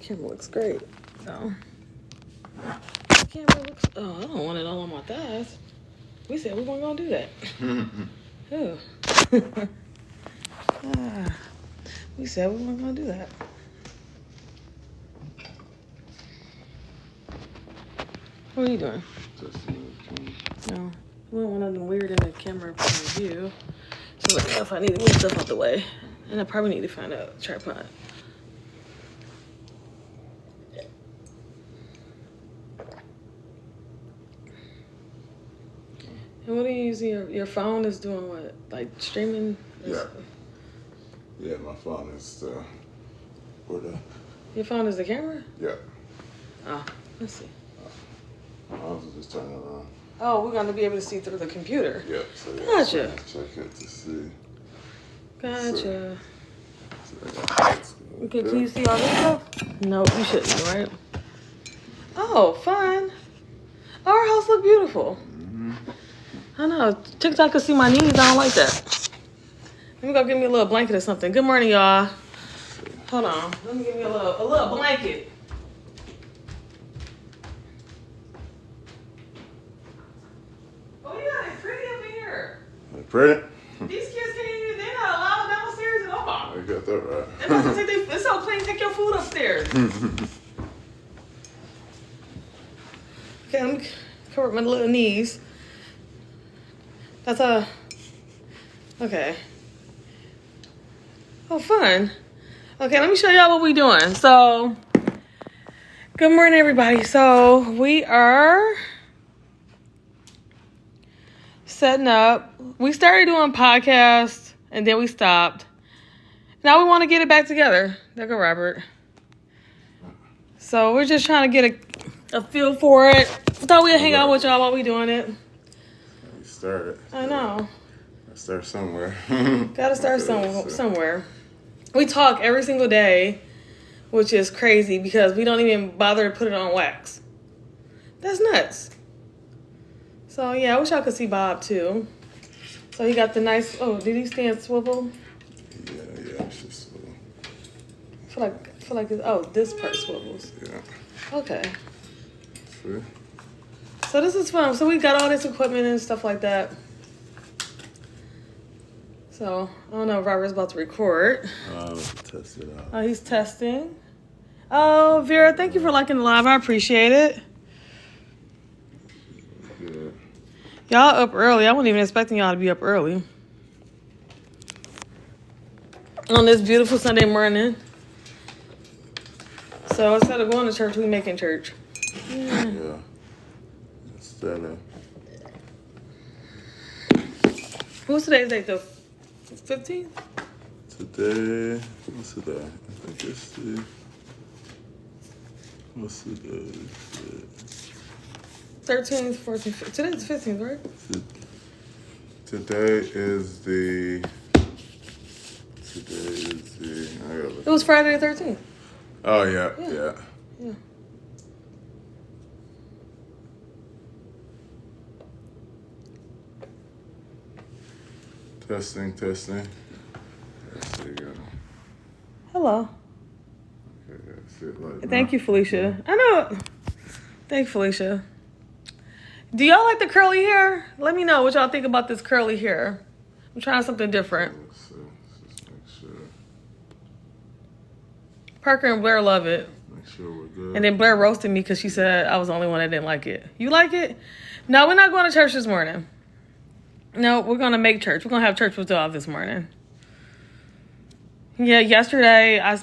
Camera looks great. So, camera looks. Oh, I don't want it all on my thighs. We said we weren't gonna do that. Oh. We said we weren't gonna do that. What are you doing? No, we don't want nothing weird in the camera point of view. So let me know if I need to move stuff out the way. And I probably need to find a tripod. And what are you using? Your phone is doing what? Like streaming? Yeah. Yeah, my phone is for the... Your phone is the camera? Yeah. Oh, let's see. I was just turning it on. Oh, we're going to be able to see through the computer. Yeah. So yeah, Gotcha. Check it to see. Gotcha. So Okay, can you see all this stuff? No, you shouldn't, right? Oh, fun. Our house look beautiful. I know. TikTok can see my knees. I don't like that. Let me go give me a little blanket or something. Good morning, y'all. Hold on. Let me give me a little blanket. Oh, you got it pretty up in here. Pretty? These kids they're not allowed downstairs at all. I got that right. It's so clean. Take your food upstairs. Okay, let me cover my little knees. That's okay. Oh, fun. Okay, let me show y'all what we're doing. So, good morning, everybody. So, we are setting up. We started doing podcasts, and then we stopped. Now we want to get it back together. There go Robert. So, we're just trying to get a feel for it. Thought we'd hang out with y'all while we doing it. We started. I know. Gotta start somewhere. Gotta start somewhere. We talk every single day, which is crazy because we don't even bother to put it on wax. That's nuts. So yeah, I wish y'all could see Bob too. So he got the nice. Oh, did he stand swivel? Yeah, it's just swivel. I feel like this part swivels. Yeah. Okay. See? So this is fun. So we got all this equipment and stuff like that. So, I don't know if Robert's about to record. Test it out. Oh, he's testing. Oh, Vera, thank you for liking the live. I appreciate it. Good. Y'all up early. I wasn't even expecting y'all to be up early. On this beautiful Sunday morning. So, instead of going to church, we making church. Yeah. Instead of... What's today's date, though? 15th? Today, what's today? I think it's the... What's today? 13th, 14th. Today's the 15th, right? Today is the... It was Friday the 13th. Oh, yeah. Testing. Let's see. Hello. Okay, that's it. Like Thank you, Felicia. I know. Thank you, Felicia. Do y'all like the curly hair? Let me know what y'all think about this curly hair. I'm trying something different. Let's see. Let's just make sure. Parker and Blair love it. Make sure we're good. And then Blair roasted me because she said I was the only one that didn't like it. You like it? No, we're not going to church this morning. No, we're going to make church. We're going to have church with y'all this morning. Yeah, yesterday I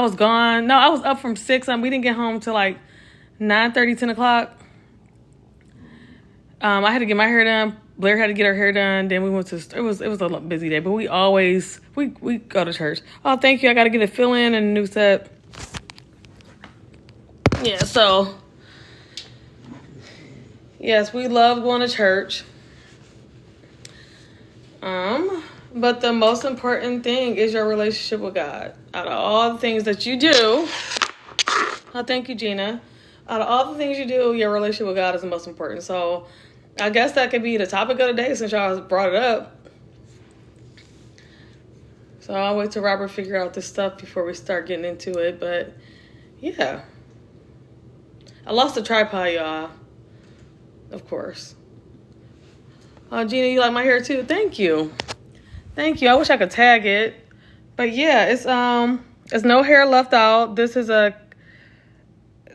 was gone. No, I was up from 6. We didn't get home till like 9:30, 10 o'clock. I had to get my hair done. Blair had to get her hair done. Then we went to, it was a busy day, but we always, we go to church. Oh, thank you. I got to get a fill in and a new set. Yeah, so, yes, we love going to church. But the most important thing is your relationship with God. Out of all the things that you do, oh, thank you, Gina. Out of all the things you do, your relationship with God is the most important. So I guess that could be the topic of the day since y'all brought it up. So I'll wait till Robert figure out this stuff before we start getting into it. But yeah, I lost the tripod, y'all. Of course. Oh, Gina, you like my hair too? Thank you. Thank you. I wish I could tag it. But yeah, it's no hair left out. This is I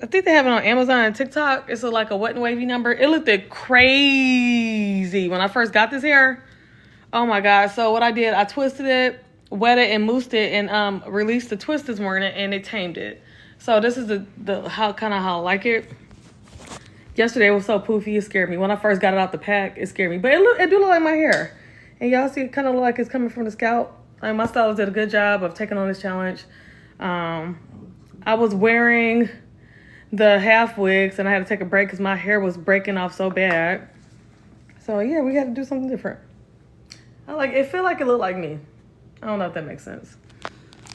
think they have it on Amazon and TikTok. It's like a wet and wavy number. It looked crazy when I first got this hair. Oh my God. So what I did, I twisted it, wet it, and moosed it, and released the twist this morning, and it tamed it. So this is the how I like it. Yesterday it was so poofy, it scared me. When I first got it out the pack, it scared me. But it do look like my hair. And y'all see it kind of look like it's coming from the scalp. Like, my stylist did a good job of taking on this challenge. I was wearing the half wigs, and I had to take a break because my hair was breaking off so bad. So yeah, we had to do something different. It feel like it looked like me. I don't know if that makes sense.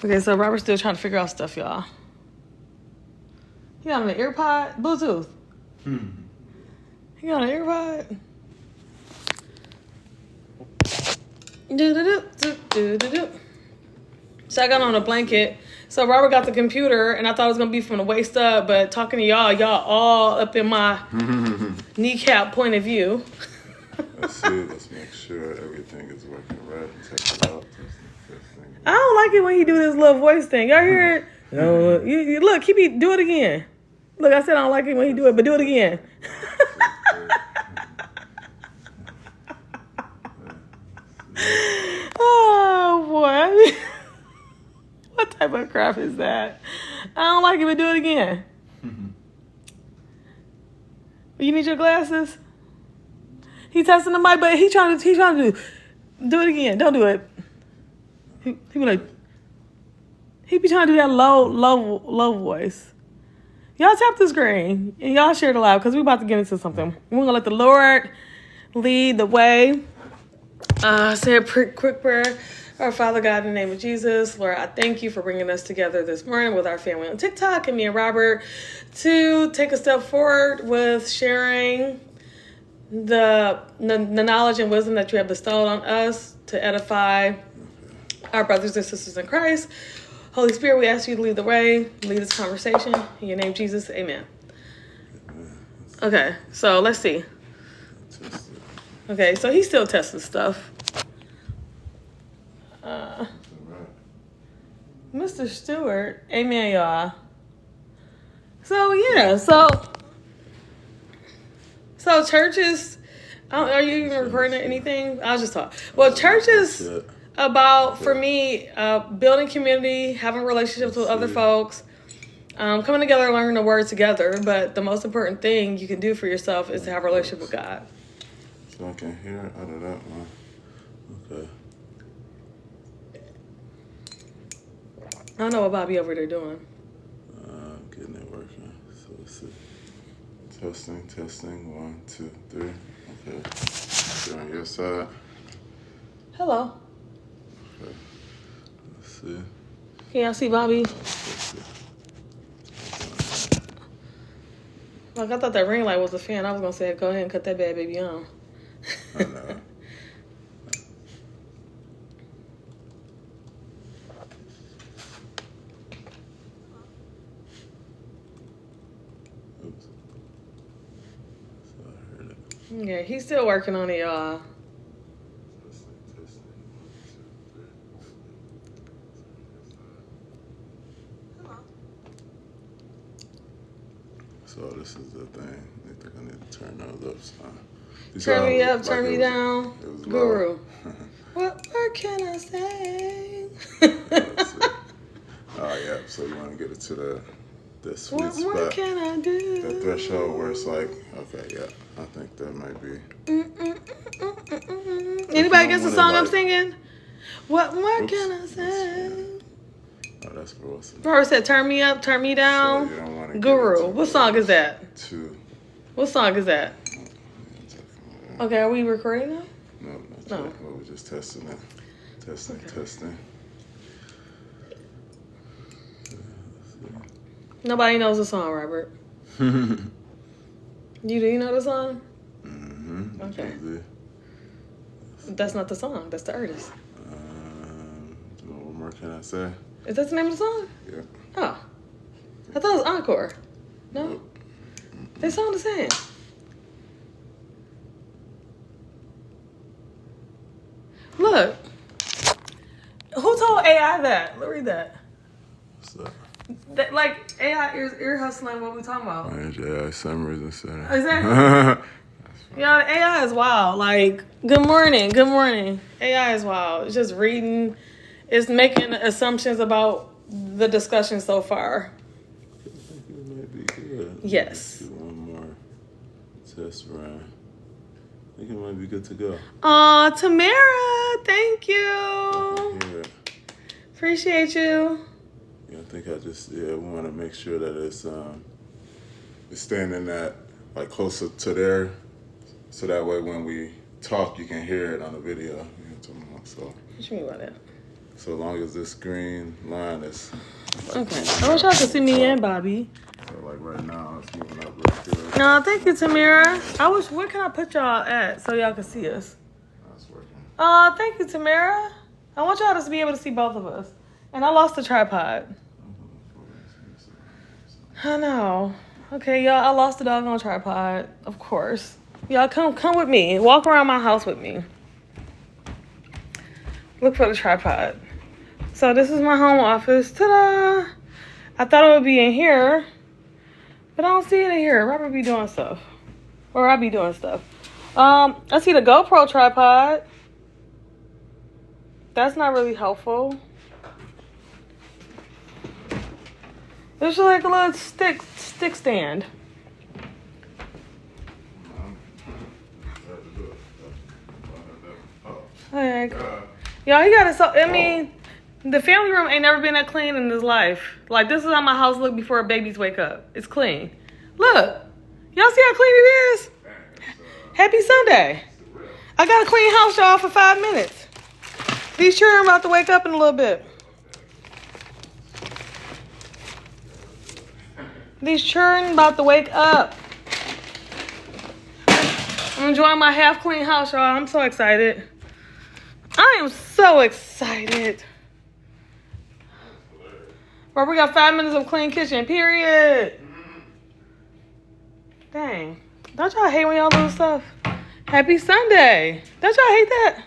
Okay, so Robert's still trying to figure out stuff, y'all. You got an earpod? Bluetooth. You got an earpod? So I got on a blanket. So Robert got the computer, and I thought it was gonna be from the waist up, but talking to y'all all up in my kneecap point of view. Let's see. Let's make sure everything is working right. Test it out. I don't like it when he do this little voice thing. Y'all hear it? No, you look. Do it again. Look, I said I don't like it when he do it, but do it again. Oh boy. What type of crap is that? I don't like it, but do it again. You need your glasses? He testing the mic, but he trying to do it again. Don't do it. He be like, he be trying to do that low voice. Y'all tap the screen and y'all share it aloud because we're about to get into something. We're gonna let the Lord lead the way. Say a quick prayer. Our Father God, in the name of Jesus, Lord, I thank you for bringing us together this morning with our family on TikTok and me and Robert to take a step forward with sharing the knowledge and wisdom that you have bestowed on us to edify our brothers and sisters in Christ. Holy Spirit, we ask you to lead the way, lead this conversation. In your name, Jesus, amen. Okay, so let's see. Okay, so he's still testing stuff. Mr. Stewart, amen, y'all. So yeah, so churches. Are you even recording anything? I'll just talk. Well, church is about, for me, building community, having relationships with other folks, coming together and learning the word together. But the most important thing you can do for yourself is to have a relationship with God. So I can hear it out of that one. Okay. I don't know what Bobby over there doing. Getting it working. So let's see. Testing. 1, 2, 3. Okay. You're on your side. Hello. Okay. Let's see. Can y'all see Bobby? Like, I thought that ring light was a fan. I was gonna say, go ahead and cut that bad baby on. I know. Oops. So I heard it. Yeah, he's still working on it, y'all. Testing. 1, 2, 3. So this is the thing. I think I need to turn those up. Turn me up, turn me down. Guru. What can I say? Oh yeah, so you want to get it to the sweet What spot. What can I do? The threshold where it's like, okay, yeah, I think that might be. Anybody gets the song I'm like, singing? What more oops, can I say? Oh, that's for us. Robert said, turn me up, turn me down. So you don't want to Guru. What song is that? 2. What song is that? Okay, are we recording now? No, not No. yet. Well, we're just testing it. Testing. Nobody knows the song, Robert. Do you know the song? Mm-hmm. Okay. That's not the song. That's the artist. Well, more can I say? Is that the name of the song? Yeah. Oh. I thought it was Encore. No? They sound the same. Look. Who told AI that? Let me read that. What's that? That like AI ear hustling what we talking about. Yeah, summaries and stuff. Exactly. Yeah, the AI is wild. Like, good morning. AI is wild. It's just reading. It's making assumptions about the discussion so far. I think it might be good. Yes. Let's do one more test run. I think it might be good to go. Aw, Tamara, thank you. Yeah. Appreciate you. Yeah, I think I just we want to make sure that it's staying in that like closer to there, so that way when we talk you can hear it on the video. You know what I'm talking about? So. What you mean by that? So long as this green line is. Like, Okay. I wish y'all could see me and Bobby. So like right now it's moving up real good. No, thank you, Tamara. I wish. Where can I put y'all at so y'all can see us? That's working. Thank you, Tamara. I want y'all to be able to see both of us. And I lost the tripod. I know. Okay, y'all, I lost the doggone tripod, of course. Y'all come with me. Walk around my house with me. Look for the tripod. So this is my home office. Ta-da! I thought it would be in here, but I don't see it in here. Robert be doing stuff. Or I be doing stuff. I see the GoPro tripod. That's not really helpful. It's like a little stick stand. Like, y'all, he got it. So I mean, the family room ain't never been that clean in his life. Like, this is how my house look before babies wake up. It's clean. Look, y'all see how clean it is? Happy Sunday. I got a clean house, y'all, for 5 minutes. These children about to wake up in a little bit. These children about to wake up. I'm enjoying my half clean house, y'all. I'm so excited. I am so excited. Bro, we got 5 minutes of clean kitchen, period. Dang. Don't y'all hate when y'all lose stuff? Happy Sunday. Don't y'all hate that?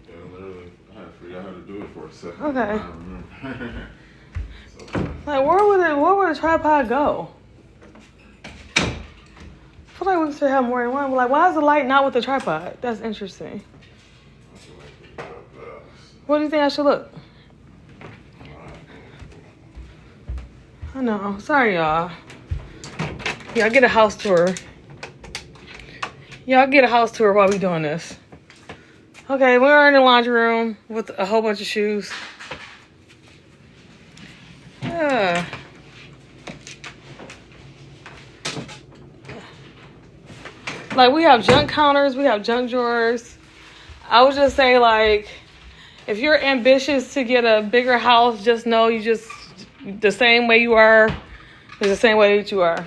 Yeah, literally, I had to figure out how to do it for a second. Okay. I don't remember. Like, where would the tripod go? I feel like we should have more than one. Like, why is the light not with the tripod? That's interesting. What do you think I should look? I know. Sorry, y'all. Y'all get a house tour. Y'all get a house tour while we doing this. Okay, we're in the laundry room with a whole bunch of shoes. Yeah. Like, we have junk counters, we have junk drawers. I would just say, like, if you're ambitious to get a bigger house, just know you just, the same way you are, is the same way that you are.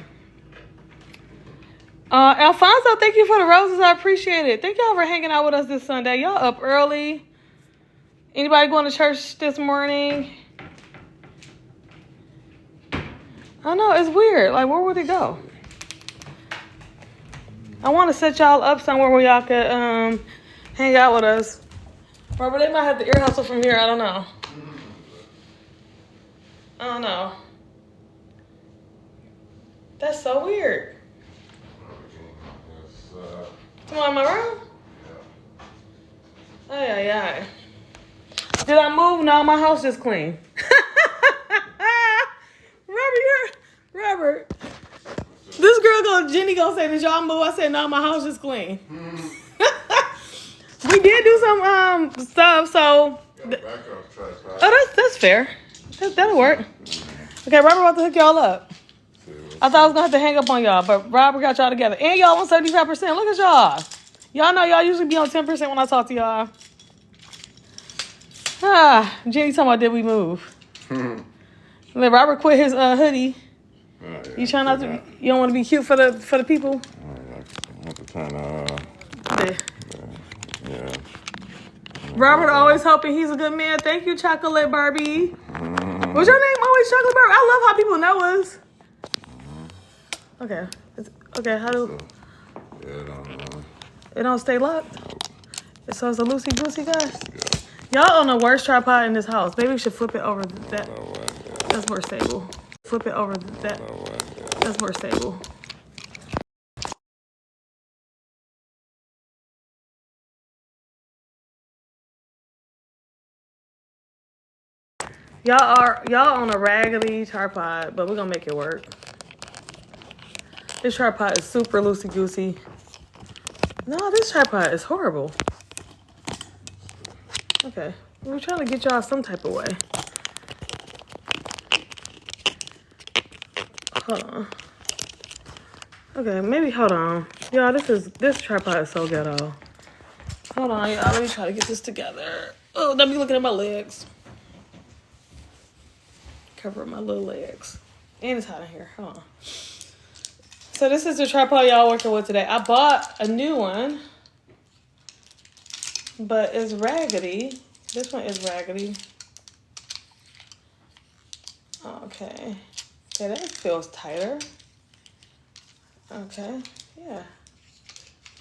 Alfonso, thank you for the roses. I appreciate it. Thank y'all for hanging out with us this Sunday. Y'all up early. Anybody going to church this morning? I know, it's weird. Like, where would it go? I want to set y'all up somewhere where y'all could hang out with us. Robert, they might have to ear hustle from here. I don't know. I don't know. That's so weird. Come on, in my room? Ay, ay, ay. Did I move? No, my house is clean. Robert. This girl Jenny gonna say, did y'all move? I said, no, my house is clean. We did do some stuff, so. Oh, that's fair. That'll work. Okay, Robert about to hook y'all up. I thought I was gonna have to hang up on y'all, but Robert got y'all together. And y'all on 75%. Look at y'all. Y'all know y'all usually be on 10% when I talk to y'all. Jenny talking about did we move? Let Robert quit his hoodie. You trying not to? You don't want to be cute for the people? I have to turn Yeah. yeah. Robert always helping. He's a good man. Thank you, Chocolate Barbie. Was your name always Chocolate Barbie? I love how people know us. Okay. Okay, how do... It don't stay locked? So it's a loosey-goosey, guys? Y'all on the worst tripod in this house. Maybe we should flip it over that. That's more stable. Flip it over that. That's more stable. Y'all on a raggedy tripod, but we're gonna make it work. This tripod is super loosey-goosey. No, this tripod is horrible. Okay, we're trying to get y'all some type of way. Hold on. Okay, maybe hold on. Y'all, this tripod is so ghetto. Hold on, y'all. Let me try to get this together. Oh, let me looking at my legs. Cover my little legs. And it's hot in here. Hold on. So this is the tripod y'all working with today. I bought a new one, but it's raggedy. This one is raggedy. Okay. Okay, that feels tighter. Okay, yeah.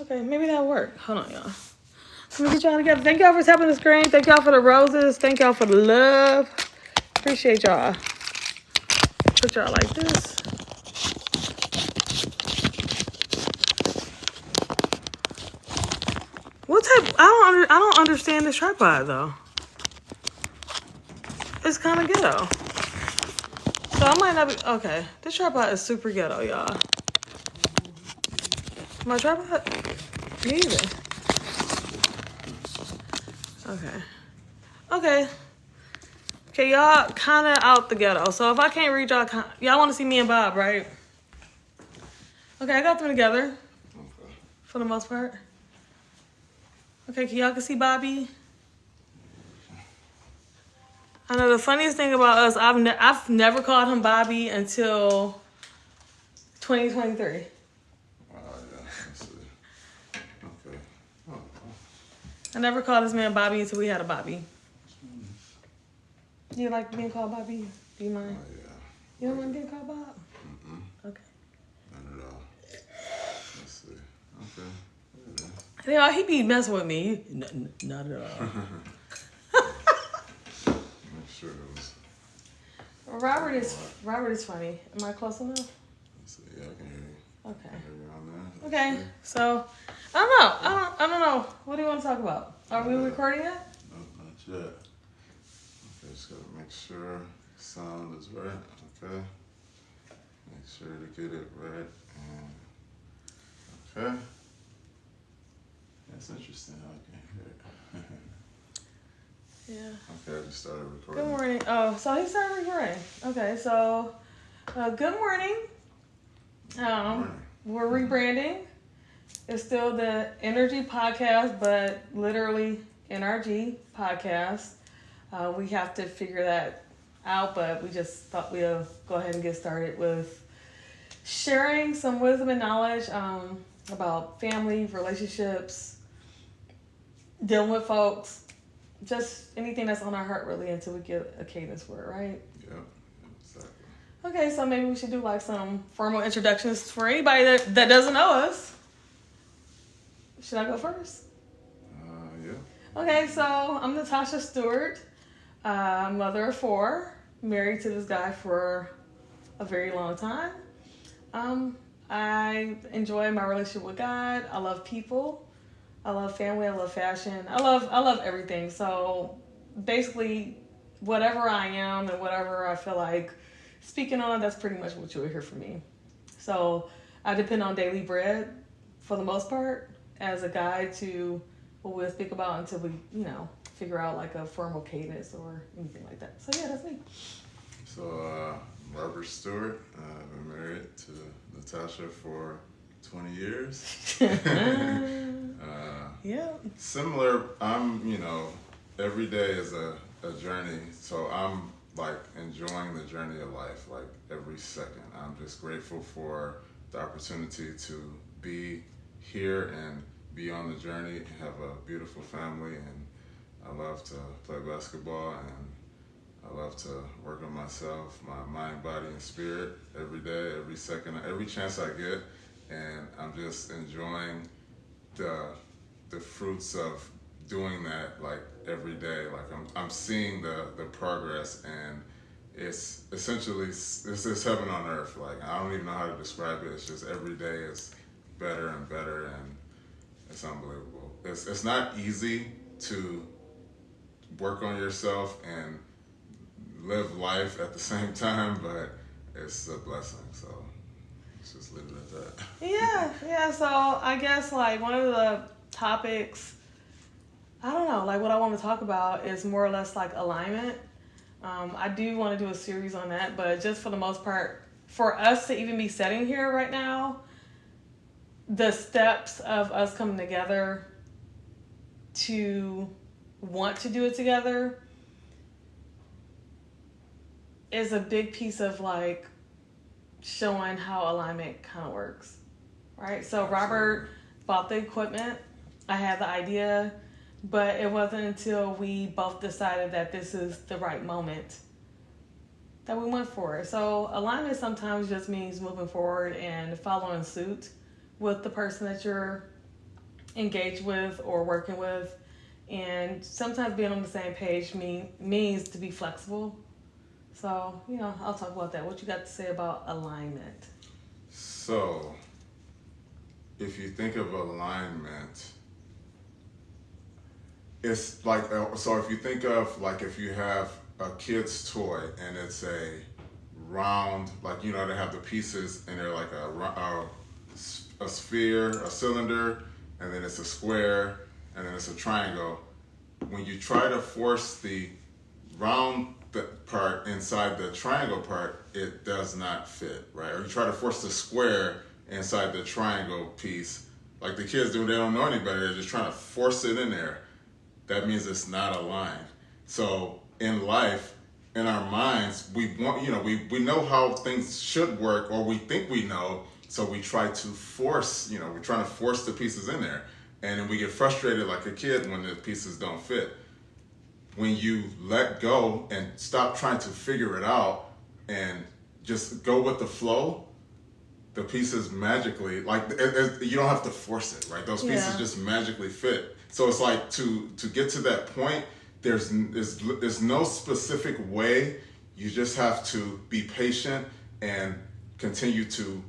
Okay, maybe that'll work. Hold on, y'all. Let me get y'all together. Thank y'all for tapping the screen. Thank y'all for the roses. Thank y'all for the love. Appreciate y'all. Put y'all like this. What type? I don't understand this tripod though. It's kind of ghetto. So I might not be okay. This tripod is super ghetto, y'all. My tripod? Me either. Okay. Okay. Okay, y'all kind of out the ghetto. So if I can't reach y'all, y'all want to see me and Bob, right? Okay, I got them together. Okay. For the most part. Okay, y'all can see Bobby? I know the funniest thing about us, I've never called him Bobby until 2023. Yeah, let's see. Okay. Oh. I never called this man Bobby until we had a Bobby. Do you like being called Bobby? Do you mind? Oh, yeah. You don't mind being called Bob? Mm-mm. Okay. Not at all. Let's see. Okay. Yeah, he be messing with me. Not at all. Make sure it was. Robert is funny. Am I close enough? Let's see. Yeah, I can hear you. Okay. I can hear you on Okay. there. So I don't know. I don't know. What do you want to talk about? Are we recording yet? No, not yet. Okay, just gotta make sure sound is right. Okay. Make sure to get it right. And okay. That's interesting how I can't hear it. Yeah. Okay, I just started recording. Good morning. Oh, so he started recording. Okay, so good morning. We're rebranding. It's still the Energy Podcast, but literally NRG Podcast. We have to figure that out, but we just thought we'll go ahead and get started with sharing some wisdom and knowledge about family, relationships, dealing with folks, just anything that's on our heart really until we get a cadence for it, right? Yep, exactly. Okay, so maybe we should do like some formal introductions for anybody that doesn't know us. Should I go first? Yeah. Okay, so I'm Natasha Stewart, mother of 4, married to this guy for a very long time. I enjoy my relationship with God. I love people. I love family. I love fashion. I love everything. So basically, whatever I am and whatever I feel like speaking on, that's pretty much what you'll hear from me. So I depend on Daily Bread for the most part as a guide to what we'll speak about until we, figure out like a formal cadence or anything like that. So yeah, that's me. So Robert Stewart. I've been married to Natasha for 20 years. Yeah. Similar, I'm, every day is a journey. So I'm like enjoying the journey of life, like every second. I'm just grateful for the opportunity to be here and be on the journey, have a beautiful family, and love to play basketball, and I love to work on myself, my mind, body, and spirit every day, every second, every chance I get. And I'm just enjoying the fruits of doing that like every day. Like I'm seeing the progress, and it's essentially it's heaven on earth. Like I don't even know how to describe it. It's just every day is better and better, and it's unbelievable. It's not easy to work on yourself and live life at the same time, but it's a blessing. So let's just leave it at that. Yeah. So I guess like one of the topics, I don't know, like what I want to talk about is more or less like alignment. I do want to do a series on that, but just for the most part, for us to even be sitting here right now, the steps of us coming together to want to do it together is a big piece of like showing how alignment kind of works, right? So Robert bought the equipment. I had the idea, but it wasn't until we both decided that this is the right moment that we went for it. So alignment sometimes just means moving forward and following suit with the person that you're engaged with or working with. And sometimes being on the same page means to be flexible. So, I'll talk about that. What you got to say about alignment? So, if you think of alignment, it's like, so if you think of like if you have a kid's toy and it's a round, like, they have the pieces and they're like a sphere, a cylinder, and then it's a square, and then it's a triangle. When you try to force the round part inside the triangle part, it does not fit, right? Or you try to force the square inside the triangle piece, like the kids do, they don't know any better, they're just trying to force it in there. That means it's not aligned. So in life, in our minds, we want, we know how things should work, or we think we know, so we try to force, we're trying to force the pieces in there. And then we get frustrated like a kid when the pieces don't fit. When you let go and stop trying to figure it out and just go with the flow, the pieces magically, like you don't have to force it, right? Those pieces just magically fit. So it's like to get to that point, there's no specific way. You just have to be patient and continue to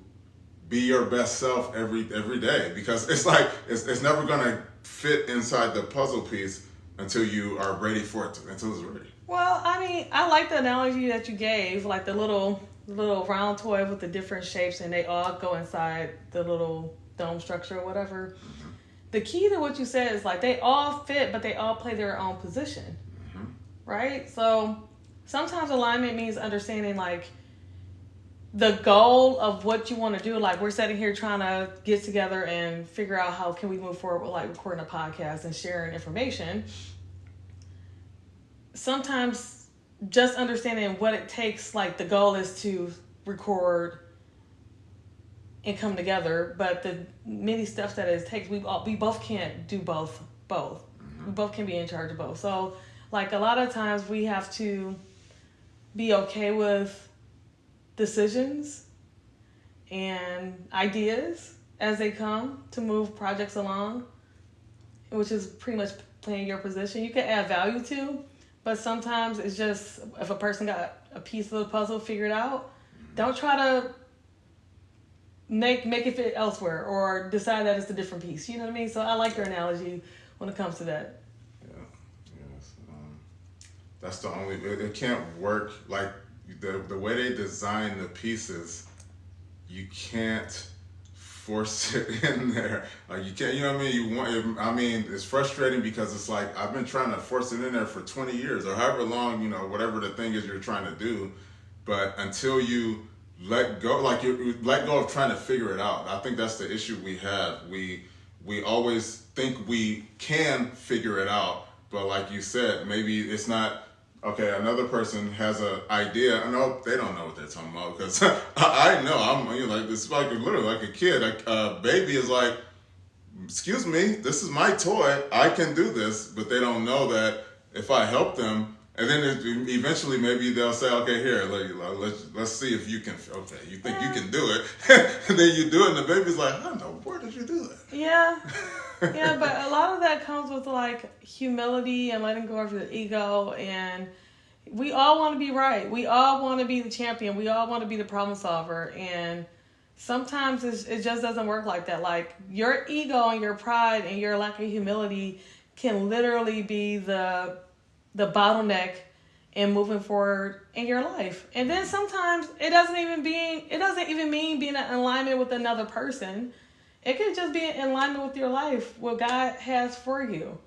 be your best self every day, because it's like it's never gonna fit inside the puzzle piece until you are ready for it, until it's ready. Well, I mean, I like the analogy that you gave, like the little round toy with the different shapes, and they all go inside the little dome structure or whatever. Mm-hmm. The key to what you said is like they all fit, but they all play their own position, right? So sometimes alignment means understanding like the goal of what you want to do. Like we're sitting here trying to get together and figure out how can we move forward with like recording a podcast and sharing information. Sometimes just understanding what it takes, like the goal is to record and come together, but the many steps that it takes, we both can't do both. We both can be in charge of both. So like a lot of times we have to be okay with decisions and ideas as they come to move projects along, which is pretty much playing your position. You can add value to, but sometimes it's just if a person got a piece of the puzzle figured out, don't try to make it fit elsewhere or decide that it's a different piece. You know what I mean? So I like your analogy when it comes to that. Yeah, yes. That's the only, it can't work like the way they design the pieces. You can't force it in there. Like you can't, it's frustrating because it's like I've been trying to force it in there for 20 years or however long, whatever the thing is you're trying to do. But until you let go, like you let go of trying to figure it out. I think that's the issue we have. We always think we can figure it out, but like you said, maybe it's not. Okay, another person has an idea. I know they don't know what they're talking about because I know I'm like it's like literally like a kid. A baby is like, excuse me, this is my toy. I can do this, but they don't know that if I help them, and then eventually maybe they'll say, okay, here, let's see if you can. Okay, you think you can do it, and then you do it, and the baby's like, I don't know, where did you do that? Yeah. Yeah, but a lot of that comes with like humility and letting go of your ego, and we all want to be right. We all want to be the champion. We all want to be the problem solver, and sometimes it just doesn't work like that. Like your ego and your pride and your lack of humility can literally be the bottleneck in moving forward in your life. And then sometimes it doesn't even mean being in alignment with another person. It could just be in alignment with your life, what God has for you.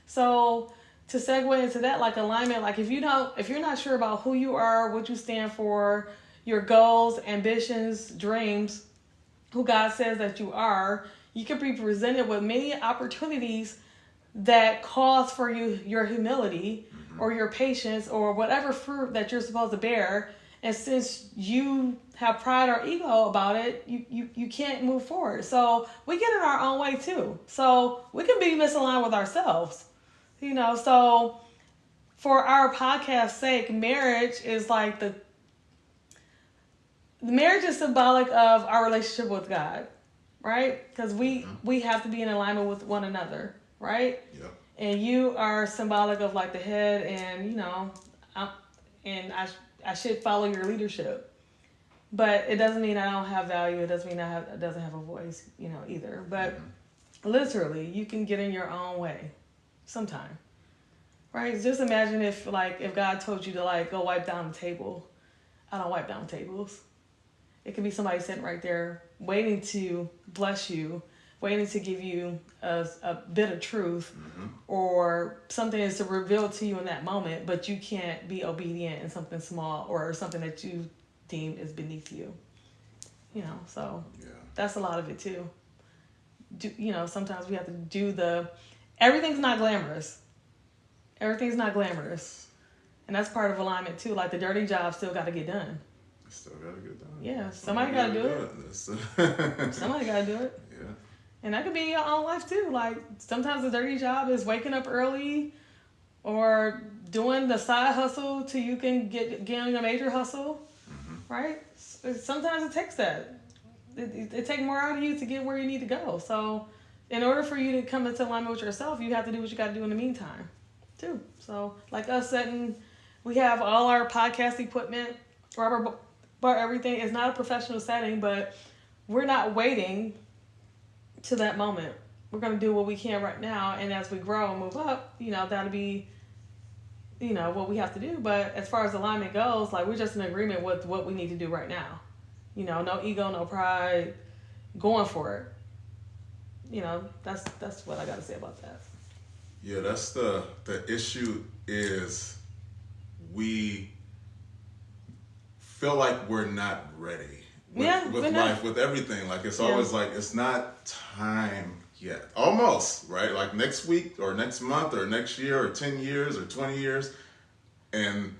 So to segue into that, like alignment, like if you're not sure about who you are, what you stand for, your goals, ambitions, dreams, who God says that you are, you can be presented with many opportunities that calls for your humility or your patience or whatever fruit that you're supposed to bear. And since you have pride or ego about it, you can't move forward. So we get in our own way too. So we can be misaligned with ourselves. So for our podcast's sake, marriage is like the marriage is symbolic of our relationship with God, right? Because we have to be in alignment with one another, right? Yeah. And you are symbolic of like the head, and I should follow your leadership. But it doesn't mean I don't have value. It doesn't mean it doesn't have a voice, either. But literally, you can get in your own way sometime, right? Just imagine if God told you to go wipe down the table. I don't wipe down tables. It could be somebody sitting right there waiting to bless you, waiting to give you a bit of truth, or something is to reveal to you in that moment, but you can't be obedient in something small or something that you deem is beneath you. So that's a lot of it too. Sometimes we have to do everything's not glamorous. Everything's not glamorous. And that's part of alignment too. Like the dirty job still got to get done. Still got to get done. Yeah, somebody got to do it. Somebody got to do it. Yeah. And that could be your own life too. Like sometimes the dirty job is waking up early or doing the side hustle till you can get on your major hustle, right? Sometimes it takes that. It takes more out of you to get where you need to go. So in order for you to come into alignment with yourself, you have to do what you got to do in the meantime too. So like us we have all our podcast equipment, rubber bar, everything. It's not a professional setting, but we're not waiting to that moment. We're going to do what we can right now, and as we grow and move up, that'll be what we have to do. But as far as alignment goes, we're just in agreement with what we need to do right now. No ego, no pride, going for it. That's what I got to say about that. Yeah, that's the issue is we feel like we're not ready with life, with everything. Like it's always like it's not time yet. Almost, right? Like next week or next month or next year or 10 years or 20 years. And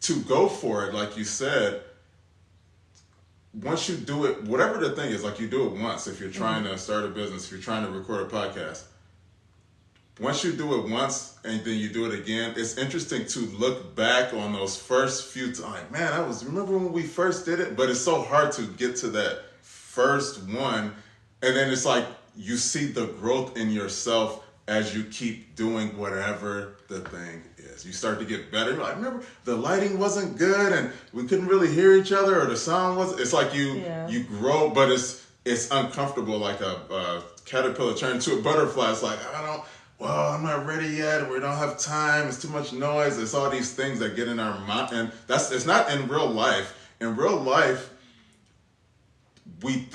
to go for it, like you said, once you do it, whatever the thing is, like you do it once. If you're trying to start a business, if you're trying to record a podcast, once you do it once and then you do it again, it's interesting to look back on those first few times. Like, man, remember when we first did it? But it's so hard to get to that first one. And then it's like you see the growth in yourself as you keep doing whatever the thing is. You start to get better. You're like, remember the lighting wasn't good and we couldn't really hear each other, or the sound wasn't. It's like you grow, but it's uncomfortable, like a caterpillar turned into a butterfly. It's like, I'm not ready yet. We don't have time. It's too much noise. It's all these things that get in our mind. And it's not in real life. In real life, we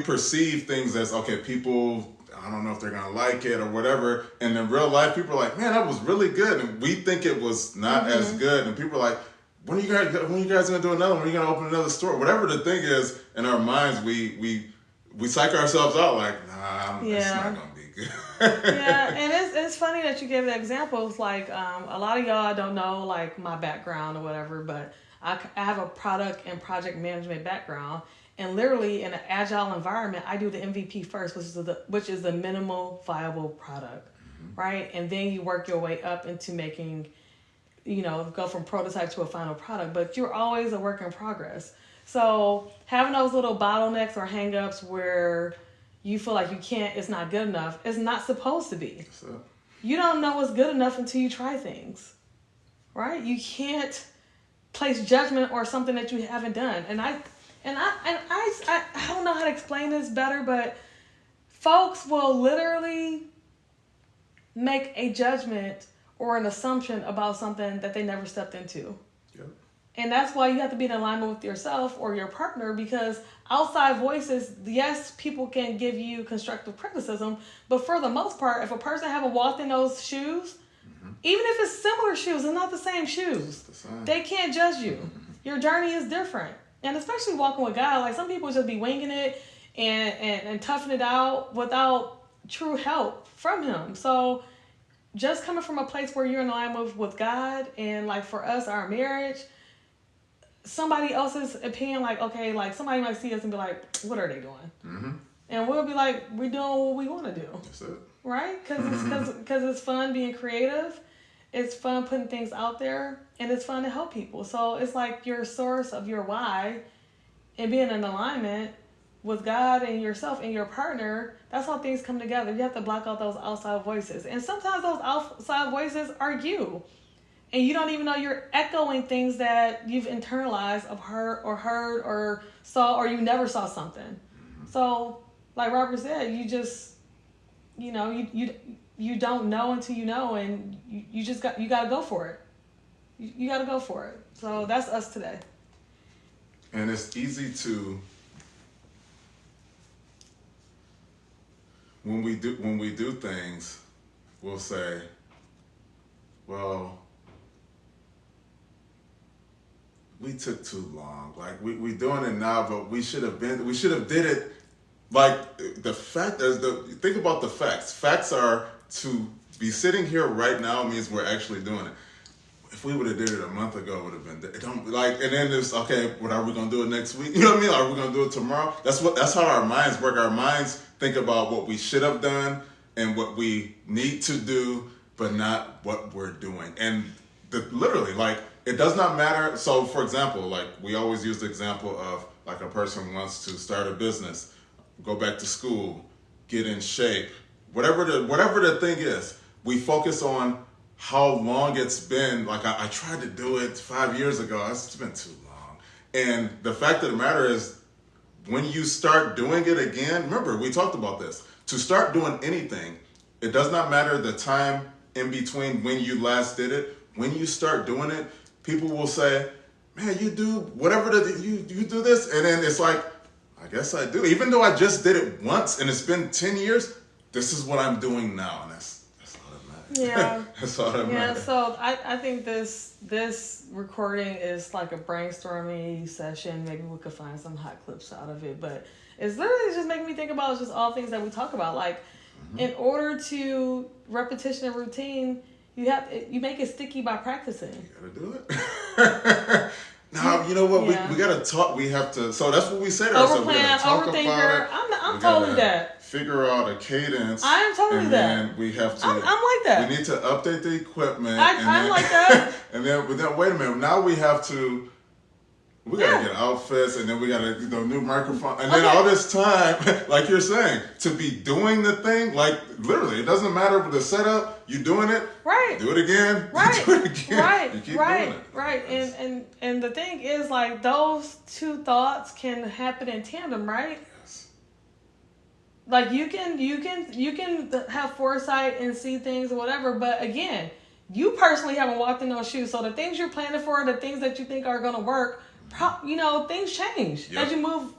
perceive things as, okay, people, I don't know if they're going to like it or whatever. And in real life, people are like, man, that was really good. And we think it was not as good. And people are like, when are you guys going to do another one? When are you going to open another store? Whatever the thing is, in our minds, we psych ourselves out like, it's not going to be good. Yeah, and it's funny that you gave the examples. Like a lot of y'all don't know like my background or whatever, but I have a product and project management background, and literally in an agile environment, I do the MVP first, which is the minimal viable product. right? And then you work your way up into making, go from prototype to a final product. But you're always a work in progress. So having those little bottlenecks or hangups where you feel like it's not good enough, it's not supposed to be. You don't know what's good enough until you try things, right? You can't place judgment or something that you haven't done. And I don't know how to explain this better, but folks will literally make a judgment or an assumption about something that they never stepped into. Yep. And that's why you have to be in alignment with yourself or your partner, because outside voices, yes, people can give you constructive criticism, but for the most part, if a person haven't walked in those shoes, even if it's similar shoes, it's not the same shoes. They can't judge you. Your journey is different. And especially walking with God, like some people just be winging it and toughing it out without true help from him. So just coming from a place where you're in alignment with God, and like for us, our marriage, somebody else's opinion, like, okay, like somebody might see us and be like, what are they doing? And we'll be like, we're doing what we want to do. That's it. Right? Because it's fun being creative. It's fun putting things out there, and it's fun to help people. So it's like your source of your why, and being in alignment with God and yourself and your partner. That's how things come together. You have to block out those outside voices. And sometimes those outside voices are you. And you don't even know you're echoing things that you've internalized of heard or saw, or you never saw something. So like Robert said, you just, you don't know until you know, and you got to go for it. You got to go for it. So that's us today. And it's easy to, when we do things, we'll say, well, we took too long. Like we doing it now, but we should have did it. Like the fact is, think about the facts. Facts are, to be sitting here right now means we're actually doing it. If we would have did it a month ago, it would have been. It don't like, and then it's okay. What are we gonna do it next week? You know what I mean? Are we gonna do it tomorrow? That's how our minds work. Our minds think about what we should have done and what we need to do, but not what we're doing. And literally, like, it does not matter. So, for example, like we always use the example of like a person wants to start a business, go back to school, get in shape, whatever the thing is. We focus on how long it's been. Like I tried to do it 5 years ago. It's been too long. And the fact of the matter is, when you start doing it again, remember we talked about this. To start doing anything, it does not matter the time in between when you last did it. When you start doing it, people will say, man, you do whatever you do this. And then it's like, I guess I do. Even though I just did it once and it's been 10 years, this is what I'm doing now. And that's all that matters. Yeah. That's all that matters. Yeah, so I think this recording is like a brainstorming session. Maybe we could find some hot clips out of it. But it's literally just making me think about just all things that we talk about. Like, in order to repetition and routine, you make it sticky by practicing. You gotta do it. Now, you know what? Yeah. We gotta talk. We have to. So that's what we say to ourselves. Overplan, overthinker. I'm totally that. Figure out a cadence. I am totally that. And then we have to. I'm like that. We need to update the equipment. I'm like that. And then wait a minute. Now we have to. We gotta get outfits, and then we gotta new microphone, and then all this time, like you're saying, to be doing the thing, like literally, it doesn't matter the setup. You doing it, right? Do it again, right? Do it again. Right? You keep right? doing it. Right? And the thing is, like, those two thoughts can happen in tandem, right? Yes. Like you can have foresight and see things or whatever, but again, you personally haven't walked in those shoes, so the things you're planning for, the things that you think are gonna work. Things change as you move,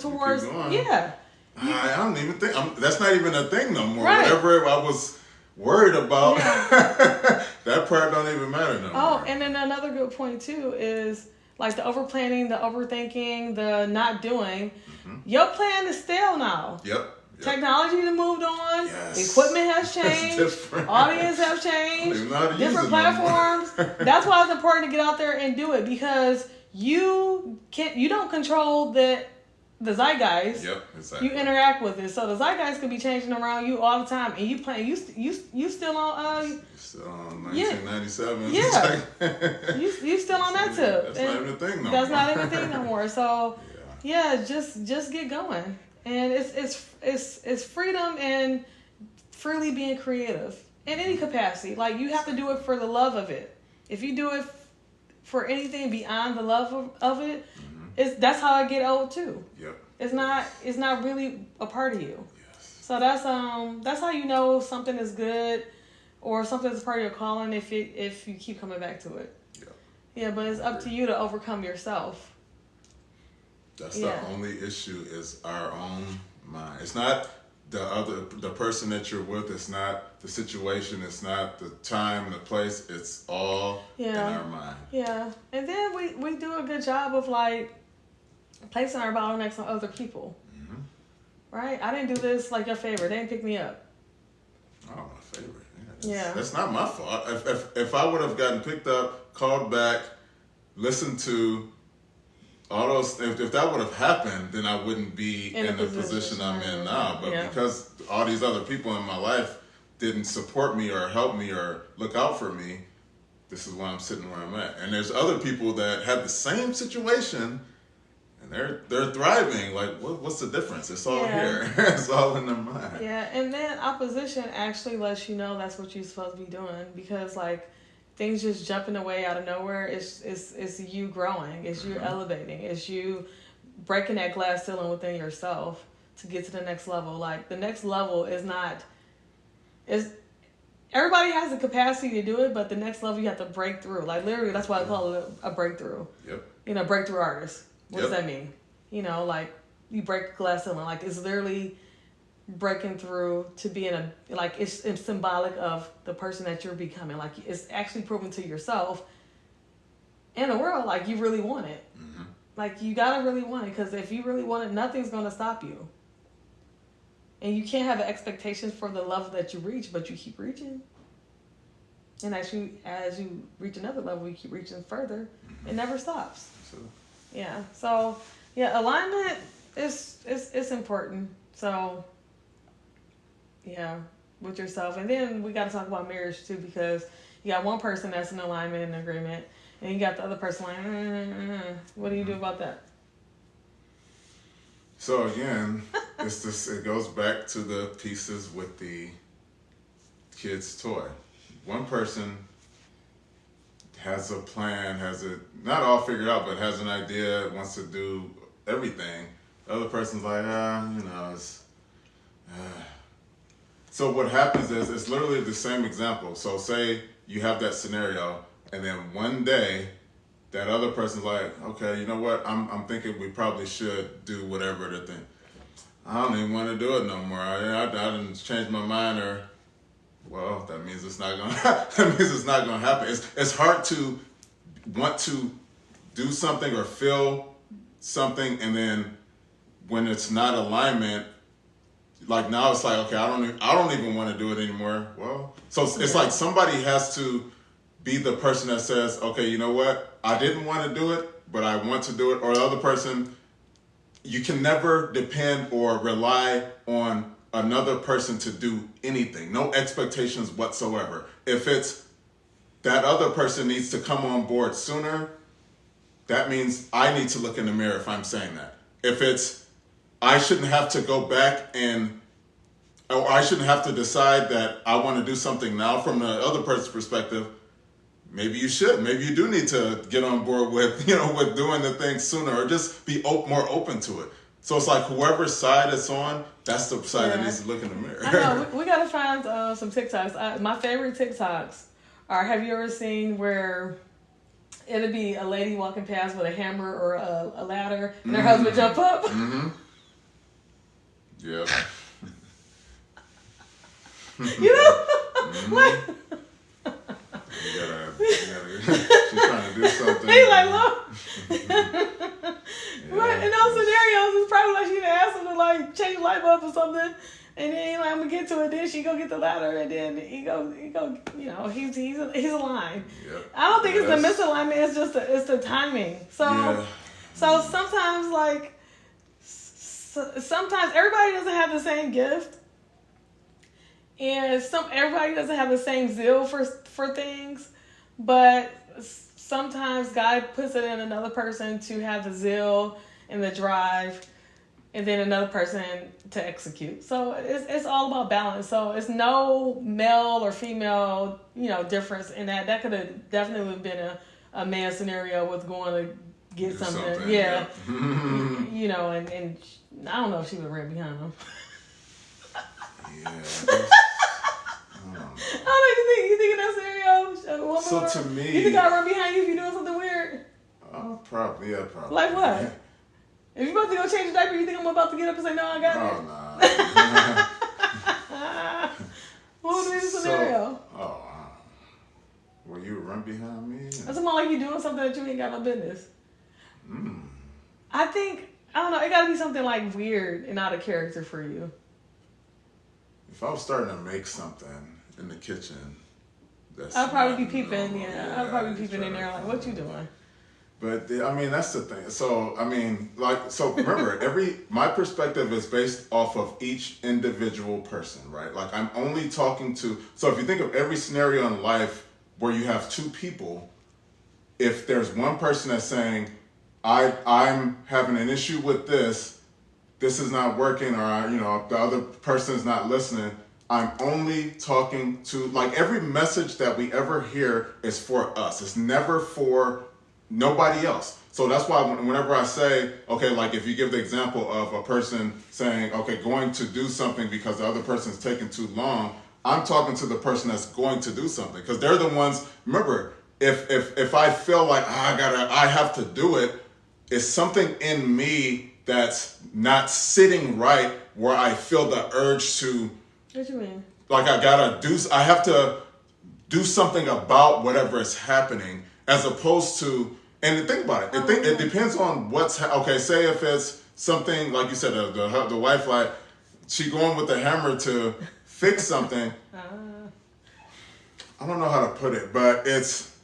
towards, I don't even think, that's not even a thing no more. Right. Whatever I was worried about, that part don't even matter no more. Oh, and then another good point too is like the overplanning, the overthinking, the not doing. Your plan is stale now. Yep. Technology has moved on. Yes. Equipment has changed. Audience have changed. Different platforms. That's why it's important to get out there and do it, because you don't control the the zeitgeist. Yep, exactly. You interact with it, so the zeitgeist could be changing around you all the time, and you playing. You still on. Still on 1997. Yeah. you still on that tip. That's not even a thing no more. That's not even a thing no more. So yeah, just get going, and it's freedom and freely being creative in any capacity. Like, you have to do it for the love of it. If you do it for anything beyond the love of it, that's how I get old too. Yep. It's not really a part of you. Yes. So that's how you know something is good or something is part of your calling if you keep coming back to it. Yep. Yeah, but it's up to you to overcome yourself. That's the only issue is our own mind. It's not the person that you're with. It's not the situation. It's not the time, the place. It's all in our mind. Yeah, and then we do a good job of like placing our bottlenecks on other people. Mm-hmm. Right? I didn't do this like your favorite. They didn't pick me up. Oh, my favorite. That's not my fault. If I would have gotten picked up, called back, listened to all those, if that would have happened, then I wouldn't be in the position I'm in now. But because all these other people in my life didn't support me or help me or look out for me, this is why I'm sitting where I'm at. And there's other people that have the same situation and they're thriving. Like, what's the difference? It's all here. It's all in their mind. Yeah, and then opposition actually lets you know that's what you're supposed to be doing, because like things just jumping away out of nowhere. It's you growing. It's you elevating. It's you breaking that glass ceiling within yourself to get to the next level. Like, the next level is everybody has the capacity to do it, but the next level you have to break through. Like, literally, that's why I call it a breakthrough. Yep. Breakthrough artist. What does that mean? Like, you break the glass ceiling. Like, it's literally breaking through to being it's symbolic of the person that you're becoming. Like, it's actually proving to yourself in the world, like, you really want it. Mm-hmm. Like, you gotta really want it, because if you really want it, nothing's gonna stop you. And you can't have expectations for the level that you reach, but you keep reaching. And as you reach another level, you keep reaching further. Mm-hmm. It never stops. Absolutely. Yeah. So alignment is important. So with yourself. And then we got to talk about marriage too, because you got one person that's in alignment and agreement, and you got the other person like, what do you do about that? So again, it goes back to the pieces with the kid's toy. One person has a plan, has it not all figured out, but has an idea, wants to do everything. The other person's like, it's. So what happens is, it's literally the same example. So say you have that scenario, and then one day, that other person's like, okay, you know what? I'm thinking we probably should do whatever the thing. I don't even want to do it no more. I didn't change my mind, or well, that means it's not gonna. That means it's not gonna happen. It's hard to want to do something or feel something, and then when it's not alignment, like now it's like, okay, I don't even want to do it anymore. Well, so it's like somebody has to be the person that says, okay, you know what? I didn't want to do it, but I want to do it. Or the other person, you can never depend or rely on another person to do anything. No expectations whatsoever. If it's that other person needs to come on board sooner, that means I need to look in the mirror if I'm saying that. If it's, I shouldn't have to go back or I shouldn't have to decide that I want to do something now from the other person's perspective, maybe you should. Maybe you do need to get on board with, with doing the thing sooner, or just be more open to it. So it's like whoever side it's on, that's the side that needs to look in the mirror. I know. We got to find some TikToks. My favorite TikToks are, have you ever seen where it'll be a lady walking past with a hammer or a ladder, and her husband jump up? Mm-hmm. Yep. Like... You gotta, she's trying to do something. He's like, look. Right, in those scenarios, it's probably like she done asked him to like change light bulbs or something, and then like, I'm gonna get to it. Then she go get the ladder, and then he go. He's aligned. Yep. I don't think it's the misalignment. It's just it's the timing. So sometimes like sometimes everybody doesn't have the same gift, and everybody doesn't have the same zeal for things, but sometimes God puts it in another person to have the zeal and the drive, and then another person to execute. So it's all about balance. So it's no male or female, difference in that. That could have definitely been a man scenario with going to get something. Yeah. And I don't know if she would ran behind him. Yeah. I don't know. You think in that scenario, a woman So to me, you think I run behind you if you're doing something weird? Probably. Like what? If you're about to go change a diaper, you think I'm about to get up and say, no, I got it? Nah. What would be the scenario? Will you run behind me? That's more like you doing something that you ain't got no business. I don't know, it gotta be something like weird and out of character for you. If I was starting to make something in the kitchen, I'll probably be peeping, I'll probably be peeping in there like, what you doing? But that's the thing. So remember, my perspective is based off of each individual person, right? Like I'm only talking to. So if you think of every scenario in life where you have two people, if there's one person that's saying, I'm having an issue with this is not working, or the other person's not listening. I'm only talking to, like, every message that we ever hear is for us. It's never for nobody else. So that's why whenever I say, okay, like if you give the example of a person saying, okay, going to do something because the other person's taking too long, I'm talking to the person that's going to do something, because they're the ones. Remember, if I feel like I have to do it, it's something in me that's not sitting right where I feel the urge to. What you mean? Like I have to do something about whatever is happening, as opposed to. And think about it. It depends on what's okay. Say if it's something like you said, the wife, like she going with the hammer to fix something. I don't know how to put it, but it's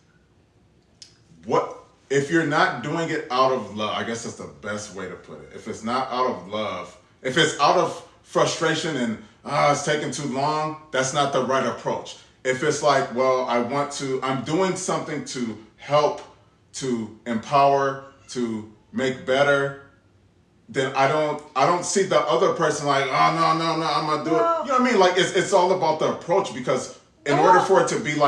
what if you're not doing it out of love. I guess that's the best way to put it. If it's not out of love, if it's out of frustration and it's taking too long, that's not the right approach. If it's like, well, I'm doing something to help, to empower, to make better, then I don't see the other person like, oh no, I'm gonna do it. You know what I mean? Like it's all about the approach, because in order for it to be if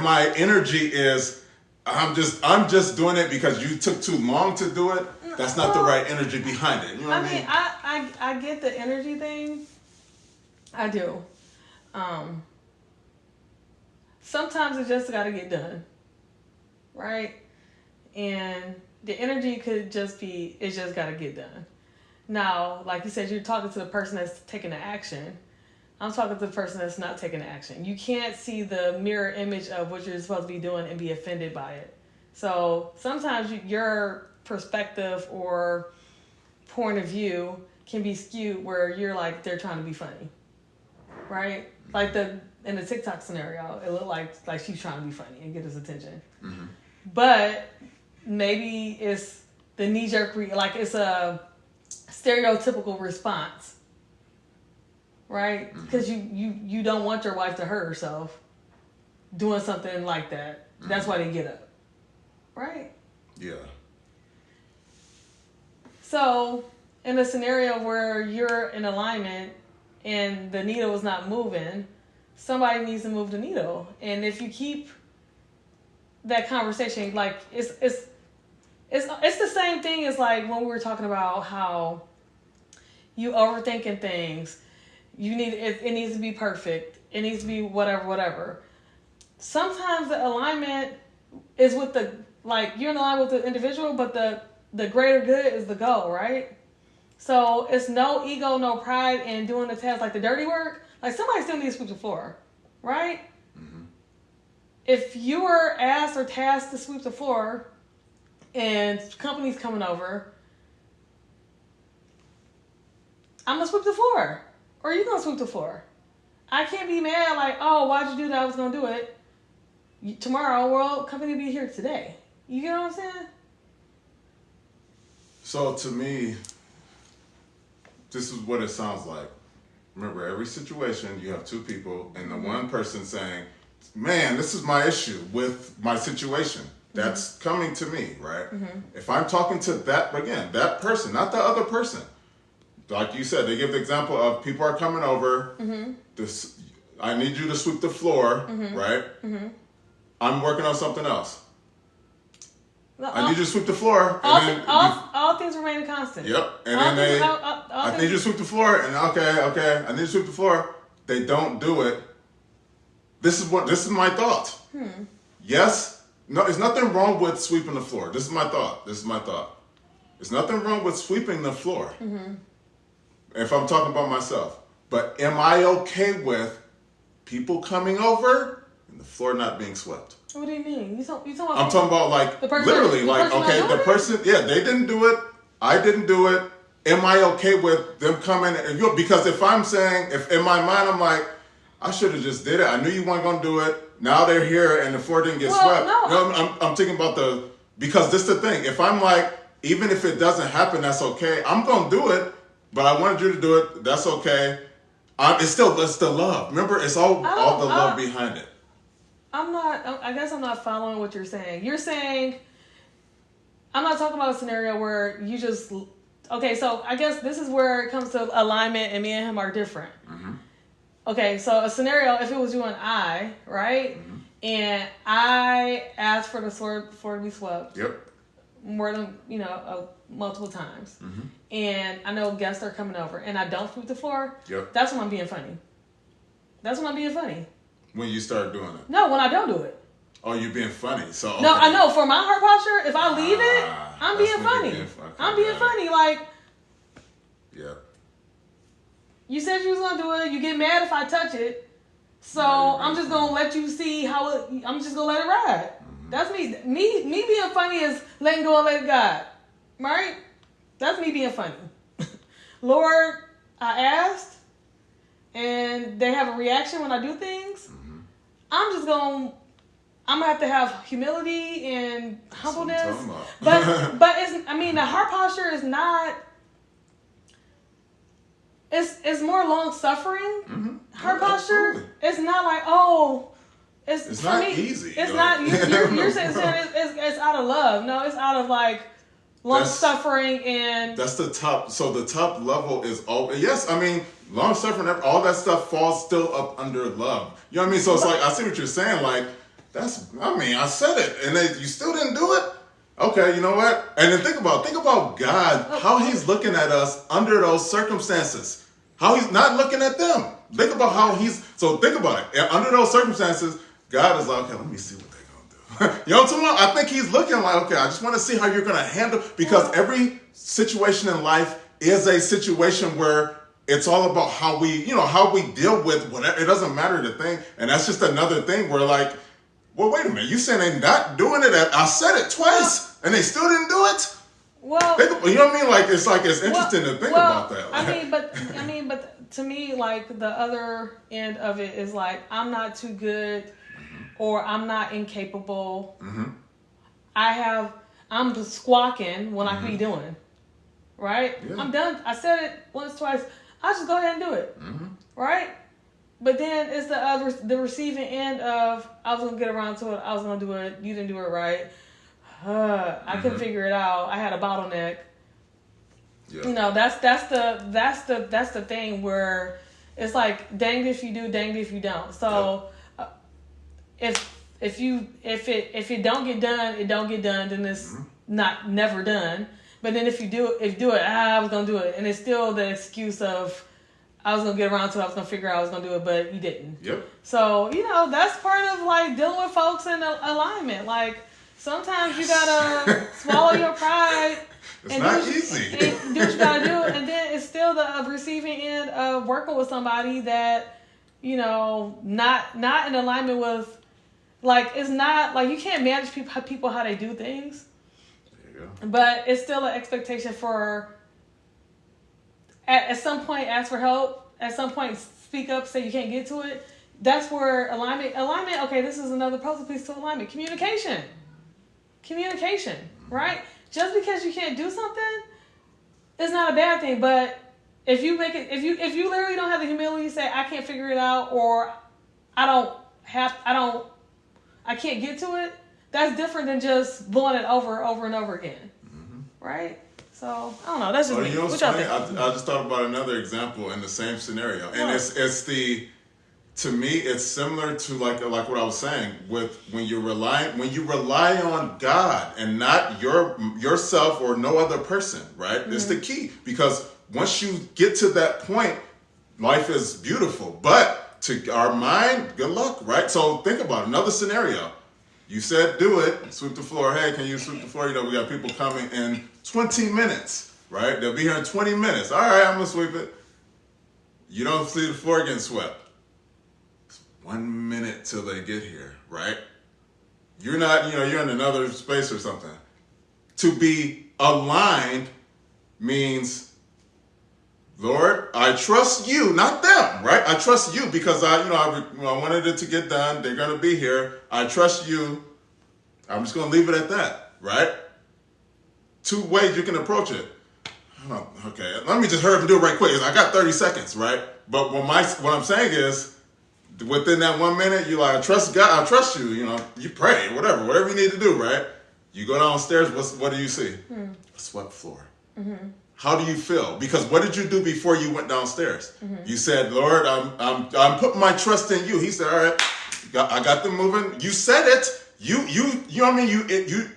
my energy is I'm just doing it because you took too long to do it, that's not the right energy behind it. You know what I mean? I get the energy thing. I do. Sometimes it just gotta get done. Right? And the energy could just be, it just got to get done. Now, like you said, you're talking to the person that's taking the action. I'm talking to the person that's not taking the action. You can't see the mirror image of what you're supposed to be doing and be offended by it. So sometimes your perspective or point of view can be skewed where you're like, they're trying to be funny. Right? Like in the TikTok scenario, it looked like she's trying to be funny and get his attention. Mm-hmm. But maybe it's the knee-jerk, like it's a stereotypical response, right? Because you don't want your wife to hurt herself doing something like that. That's why they get up, right? Yeah. So in a scenario where you're in alignment and the needle is not moving, somebody needs to move the needle. And if you keep that conversation, like it's the same thing as like when we were talking about how you overthinking things. You need it needs to be perfect. It needs to be whatever. Sometimes the alignment is with you're in line with the individual, but the greater good is the goal, right? So it's no ego, no pride in doing the task, like the dirty work. Like somebody still needs to sweep the floor, right? If you were asked or tasked to sweep the floor and company's coming over, I'm going to sweep the floor. Or you going to sweep the floor. I can't be mad like, oh, why'd you do that? I was going to do it. Tomorrow, company will be here today. You get what I'm saying? So to me, this is what it sounds like. Remember, every situation you have two people, and the one person saying, "Man, this is my issue with my situation." That's coming to me, right? If I'm talking to that person, not the other person. Like you said, they give the example of people are coming over. This, I need you to sweep the floor, right? I'm working on something else. I need you to sweep the floor. All things remain constant. Yep. And then I need you to sweep the floor. And okay, I need you to sweep the floor. They don't do it. This is my thought. Yes. No, there's nothing wrong with sweeping the floor. This is my thought. There's nothing wrong with sweeping the floor. If I'm talking about myself. But am I okay with people coming over and the floor not being swept? What do you mean? You talking about? I'm talking about like the person, literally like okay, the person, they didn't do it. I didn't do it. Am I okay with them coming? Because if I'm saying, if in my mind I'm like, I should have just did it. I knew you weren't gonna do it. Now they're here and the floor didn't get swept. No, I'm thinking about because this is the thing. If I'm like, even if it doesn't happen, that's okay. I'm gonna do it, but I wanted you to do it. That's okay. It's the love. Remember, it's all the love behind it. I guess I'm not following what you're saying. You're saying, I'm not talking about a scenario where you just, okay, so I guess this is where it comes to alignment, and me and him are different. Okay, so a scenario, if it was you and I, right? And I asked for the floor to be swept. Yep. More than, multiple times. And I know guests are coming over, and I don't sweep the floor. Yep. That's when I'm being funny. When you start doing it. No, when I don't do it. Oh, you're being funny. So okay. No, I know. For my heart posture, if I leave it, I'm being funny. I'm being funny. Like, yeah. You said you was gonna do it. You get mad if I touch it. So I'm just gonna let you see how it. I'm just gonna let it ride. That's me. Me being funny is letting go and letting God. Right? That's me being funny. Lord, I asked, and they have a reaction when I do things. I'm gonna have to have humility and humbleness. But the heart posture is not. It's more long suffering. Heart posture. Absolutely. It's not like It's not easy. It's not. You're saying it's out of love. No, it's out of like long suffering and. That's the top. So the top level is all. Yes, I mean long suffering. All that stuff falls still up under love. You know what I mean? So it's like I see what you're saying. Like I said it, and you still didn't do it. Okay, you know what? And then think about God, how He's looking at us under those circumstances. How He's not looking at them. Think about how think about it. Under those circumstances, God is like, okay, let me see what they're going to do. You know what I'm talking about? I think He's looking like, okay, I just want to see how you're going to handle, because every situation in life is a situation where it's all about how we deal with whatever. It doesn't matter the thing. And that's just another thing where like, well, wait a minute. You saying they're not doing it? I said it twice, and they still didn't do it. Well, you know what I mean? Like it's interesting to think about that. Like, but to me, like the other end of it is like I'm not too good, or I'm not incapable. I'm just squawking when I could be doing. Right? Yeah. I'm done. I said it once, twice. I just go ahead and do it. Right? But then it's the receiving end of I was gonna get around to it. I was gonna do it. You didn't do it right. I couldn't figure it out. I had a bottleneck. Yeah. That's the thing where it's like danged if you do, danged if you don't. So if it don't get done, it don't get done. Then it's never done. But then if you do it, I was gonna do it, and it's still the excuse of. I was going to get around to it. I was going to figure out I was going to do it, but you didn't. Yep. So, that's part of, like, dealing with folks in alignment. Like, sometimes you got to swallow your pride. It's not easy. And do what you got to do. And then it's still the receiving end of working with somebody that, not in alignment with, like, it's not, like, you can't manage people how they do things. There you go. But it's still an expectation for... At some point, ask for help. At some point, speak up, say you can't get to it. That's where alignment, okay, this is another puzzle piece to alignment. Communication, right? Just because you can't do something it's not a bad thing. But if you make it, if you literally don't have the humility to say I can't figure it out, or I can't get to it, that's different than just blowing it over and over again, right? So I don't know. That's just me. You know What what's y'all funny? think? I just thought about another example in the same scenario, and it's the. To me, it's similar to like what I was saying with when you rely on God and not yourself or no other person, right? It's the key, because once you get to that point, life is beautiful. But to our mind, good luck, right? So think about another scenario. You said do it, sweep the floor. Hey, can you sweep the floor? You know, we got people coming in 20 minutes, right? They'll be here in 20 minutes. All right, I'm gonna sweep it. You don't see the floor getting swept. 1 minute till they get here, right? You're not, you're in another space or something. To be aligned means, Lord, I trust you, not them, right? I trust you because I wanted it to get done. They're going to be here. I trust you. I'm just going to leave it at that, right? 2 ways you can approach it. Okay, let me just hurry up and do it right quick. I got 30 seconds, right? But what I'm saying is, within that 1 minute, you're like, I trust God, I trust you, you pray, whatever you need to do, right? You go downstairs, what do you see? A swept floor. How do you feel? Because what did you do before you went downstairs? You said, Lord, I'm putting my trust in you. He said, all right, I got them moving. You said it. You know what I mean? You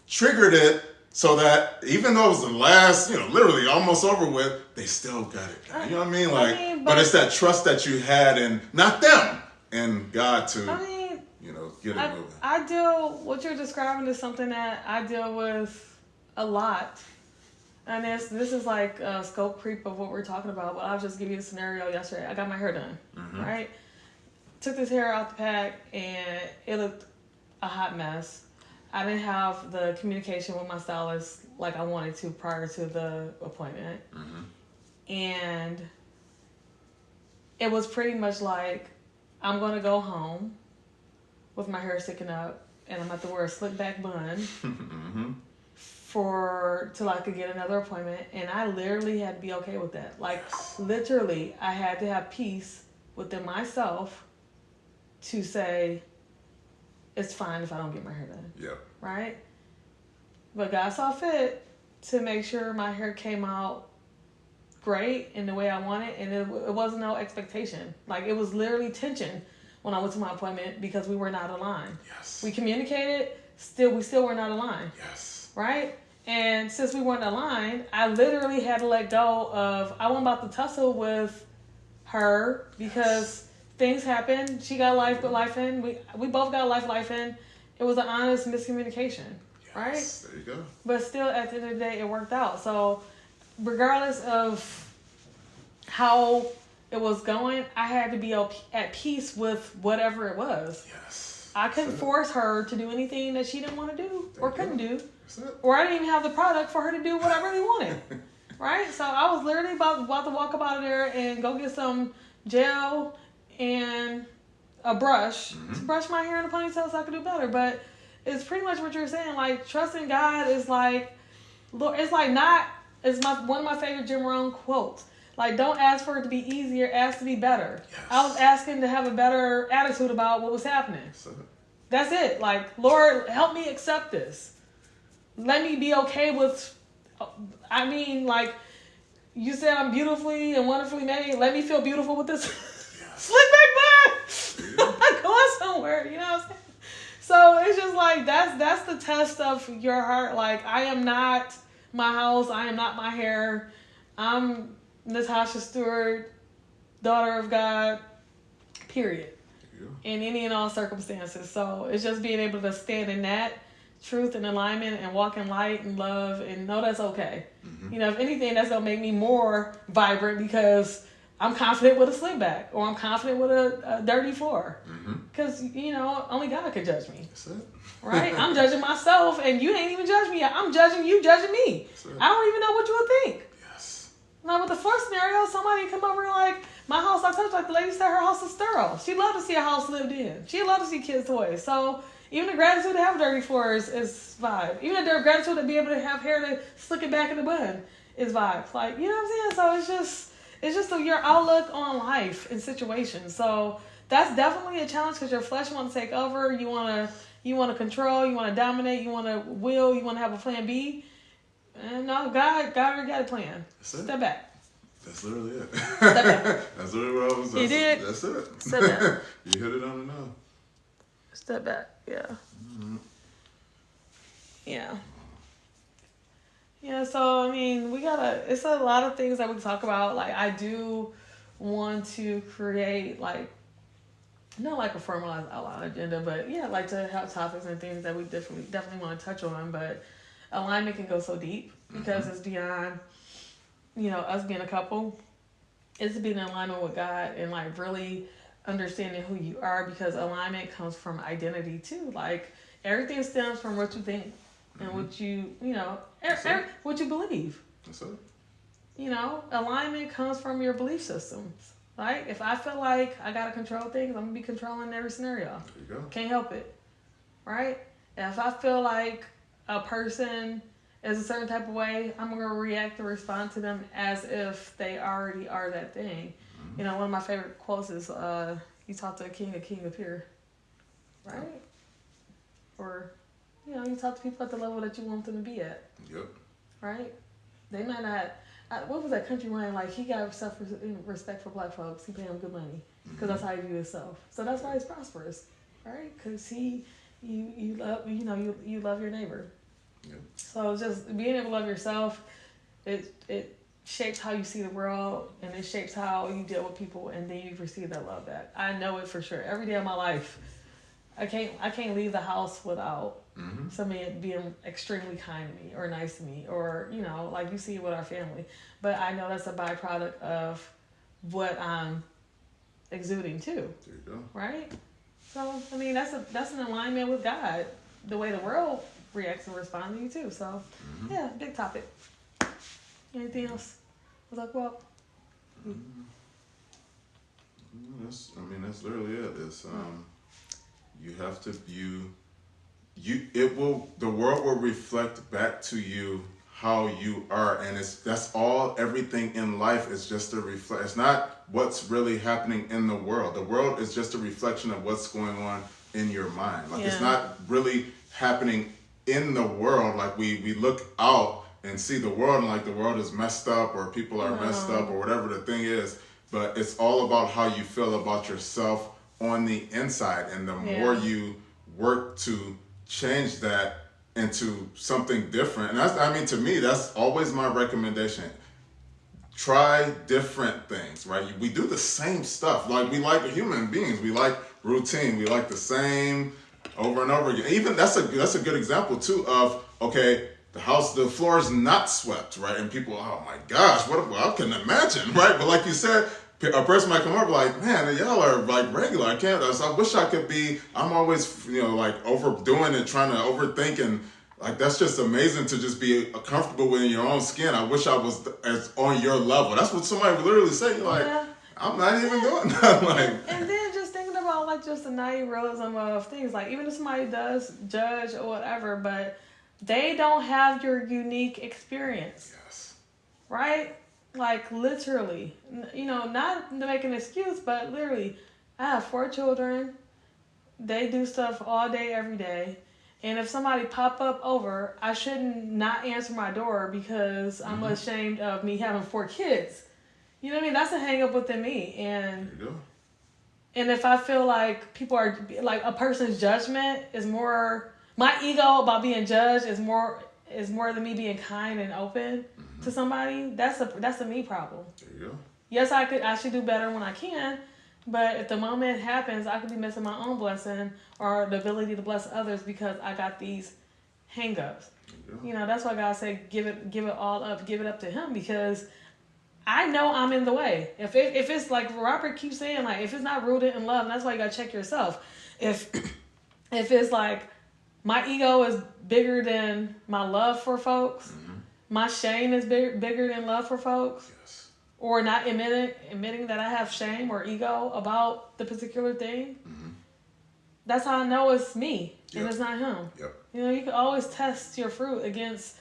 triggered it so that even though it was the last, literally almost over with, they still got it done. You know what I mean? But it's that trust that you had in not them and God to, get it moving. What you're describing is something that I deal with a lot. And this is like a scope creep of what we're talking about, but I'll just give you a scenario yesterday. I got my hair done, right? Took this hair out the pack and it looked a hot mess. I didn't have the communication with my stylist like I wanted to prior to the appointment. And it was pretty much like, I'm going to go home with my hair sticking up and I'm going to have to wear a slick back bun till I could get another appointment. And I literally had to be okay with that. Like, literally, I had to have peace within myself to say, it's fine if I don't get my hair done. Yep. Right? But God saw fit to make sure my hair came out great in the way I wanted, and it wasn't no expectation. Like, it was literally tension when I went to my appointment because we were not aligned. Yes. We communicated, we still were not aligned. Yes. Right? And since we weren't aligned, I literally had to let go of, I wasn't about to tussle with her because things happened. She got life in. We both got life in. It was an honest miscommunication, right? There you go. But still, at the end of the day, it worked out. So, regardless of how it was going, I had to be at peace with whatever it was. Yes. I couldn't force her to do anything that she didn't want to do or couldn't do. Or I didn't even have the product for her to do what I really wanted, right? So, I was literally about to walk up out of there and go get some gel and a brush to brush my hair in a ponytail so I could do better. But it's pretty much what you're saying. Like, trusting God is like, it's like not, it's one of my favorite Jim Rohn quotes. Like, don't ask for it to be easier, ask to be better. Yes. I was asking to have a better attitude about what was happening. That's it. Like, Lord, help me accept this. Let me be okay with, like, you said I'm beautifully and wonderfully made. Let me feel beautiful with this slick back bun. I'm going somewhere, you know what I'm saying? So it's just like, that's the test of your heart. Like, I am not my house. I am not my hair. I'm Natasha Stewart, daughter of God, period. In any and all circumstances. So it's just being able to stand in that truth and alignment and walk in light and love and know that's okay. If anything, that's going to make me more vibrant because I'm confident with a slick back or I'm confident with a dirty floor. Because, only God could judge me. That's it. Right? I'm judging myself and you ain't even judging me. I'm judging you, judging me. I don't even know what you would think. Yes. Now, with the first scenario, somebody come over like, my house, I told you, like the lady said, her house is thorough. She'd love to see a house lived in. She'd love to see kids' toys. So even the gratitude to have dirty floors is vibe. Even the gratitude to be able to have hair to slick it back in the bun is vibes. Like, you know what I'm saying? So it's just your outlook on life and situations. So that's definitely a challenge because your flesh wants to take over. You want to control. You want to dominate. You want to will. You want to have a plan B. And no, God already got a plan. Step back. That's literally it. Step back. That's literally what I was. You did. That's it. Step back. You hit it on the nose. Step back. Yeah. Mm-hmm. Yeah. Yeah, so I mean, it's a lot of things that we can talk about. Like, I do want to create, like, not like a formalized outline agenda, but yeah, like to have topics and things that we definitely want to touch on. But alignment can go so deep because it's beyond, us being a couple. It's being in alignment with God and like really understanding who you are, because alignment comes from identity too. Like, everything stems from what you think and what you, what you believe. That's it. Alignment comes from your belief systems. Right? If I feel like I gotta control things, I'm gonna be controlling every scenario. There you go. Can't help it. Right? And if I feel like a person is a certain type of way, I'm gonna react and respond to them as if they already are that thing. One of my favorite quotes is, "You talk to a king appear." Right? Or, you talk to people at the level that you want them to be at. Yep. Right? They might not. What was that country man? Like, he got respect for black folks. He paid him good money because that's how he viewed himself. So that's why he's prosperous, right? Because you love you love your neighbor. Yep. So just being able to love yourself, it shapes how you see the world, and it shapes how you deal with people, and then you receive that love back. I know it for sure. Every day of my life, I can't leave the house without somebody being extremely kind to me or nice to me, or like you see it with our family. But I know that's a byproduct of what I'm exuding too. There you go. Right? So I mean, that's an alignment with God, the way the world reacts and responds to you too. So yeah, big topic. Anything else to talk about? That's literally it. It's you have to view. The world will reflect back to you how you are, and that's all. Everything in life is just a reflect. It's not what's really happening in the world. The world is just a reflection of what's going on in your mind. Like, it's not really happening in the world. Like, we look out and see the world, and like the world is messed up, or people are messed up, or whatever the thing is. But it's all about how you feel about yourself on the inside, and the more you work to change that into something different. And to me, that's always my recommendation. Try different things, right? We do the same stuff. Like, we like human beings. We like routine. We like the same over and over again. Even that's a good example too of, okay, the floor is not swept, right? And people, oh my gosh, I can imagine, right? But like you said, a person might come up like, man, y'all are like regular. I can't. I wish I could be. I'm always, like overdoing it, trying to overthink, and like that's just amazing to just be comfortable within your own skin. I wish I was as on your level. That's what somebody would literally say. You're like, I'm not even doing that. Like, and then just thinking about like just the naive realism of things. Like, even if somebody does judge or whatever, but they don't have your unique experience. Yes. Right? Like, literally, not to make an excuse, but literally, I have 4 children. They do stuff all day, every day. And if somebody pop up over, I shouldn't not answer my door because I'm ashamed of me having 4 kids. You know what I mean? That's a hang up within me. And there you go. And if I feel like people are, like, a person's judgment is more, my ego about being judged is more than me being kind and open to somebody. That's a me problem. There you go. Yes, I should do better when I can, but if the moment happens, I could be missing my own blessing or the ability to bless others because I got these hang-ups. That's why God said, give it all up, give it up to Him, because I know I'm in the way. If it's like Robert keeps saying, like, if it's not rooted in love, and that's why you gotta check yourself. If it's like my ego is bigger than my love for folks, my shame is bigger than love for folks, or not admitting that I have shame or ego about the particular thing, that's how I know it's me and it's not Him. Yep. You can always test your fruit against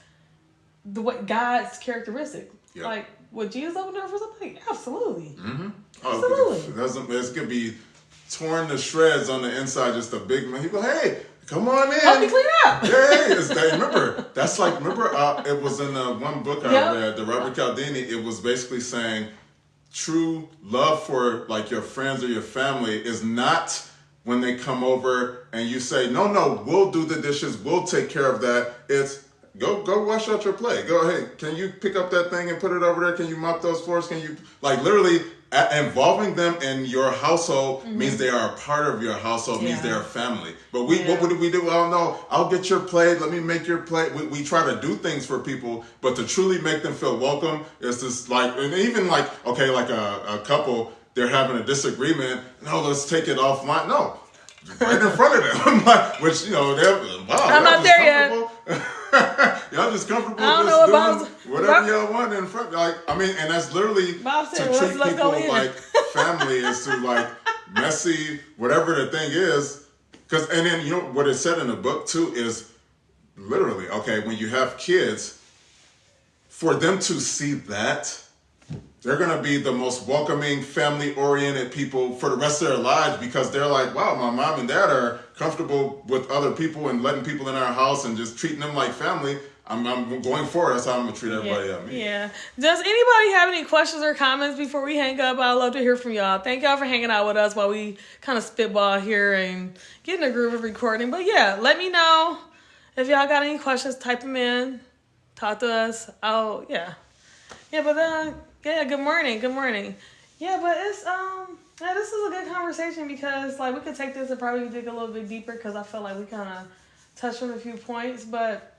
the way God's characteristic. Yep. Like, would Jesus open the door for somebody? Absolutely. Mm-hmm. Absolutely. It could be torn to shreds on the inside, just a big man. He go, hey, come on in. Help me clean up. Hey, remember, it was in one book I Yep. read, the Robert Cialdini, it was basically saying true love for like your friends or your family is not when they come over and you say, no, we'll do the dishes, we'll take care of that. It's go wash out your plate. Go ahead. Can you pick up that thing and put it over there? Can you mop those floors? Can you, like, literally involving them in your household means they are a part of your household, means they're a family. But what would we do? Oh, no, I'll get your plate. Let me make your plate. We try to do things for people, but to truly make them feel welcome is just like, and even like, okay, like a couple, they're having a disagreement. No, let's take it offline. No. Right in front of them, like, which I'm not there yet. Y'all just comfortable just doing whatever y'all want in front. Like, I mean, and that's literally Bob said, to treat let's people go in. like family is to like messy, whatever the thing is. And then what it said in the book too is literally, okay, when you have kids, for them to see that, they're going to be the most welcoming, family-oriented people for the rest of their lives because they're like, wow, my mom and dad are comfortable with other people and letting people in our house and just treating them like family. I'm going forward. That's how I'm going to treat everybody else. Yeah. Does anybody have any questions or comments before we hang up? I'd love to hear from y'all. Thank y'all for hanging out with us while we kind of spitball here and get in the groove of recording. But yeah, let me know if y'all got any questions. Type them in. Talk to us. Good morning. Yeah, but it's this is a good conversation because like we could take this and probably dig a little bit deeper because I feel like we kind of touched on a few points, but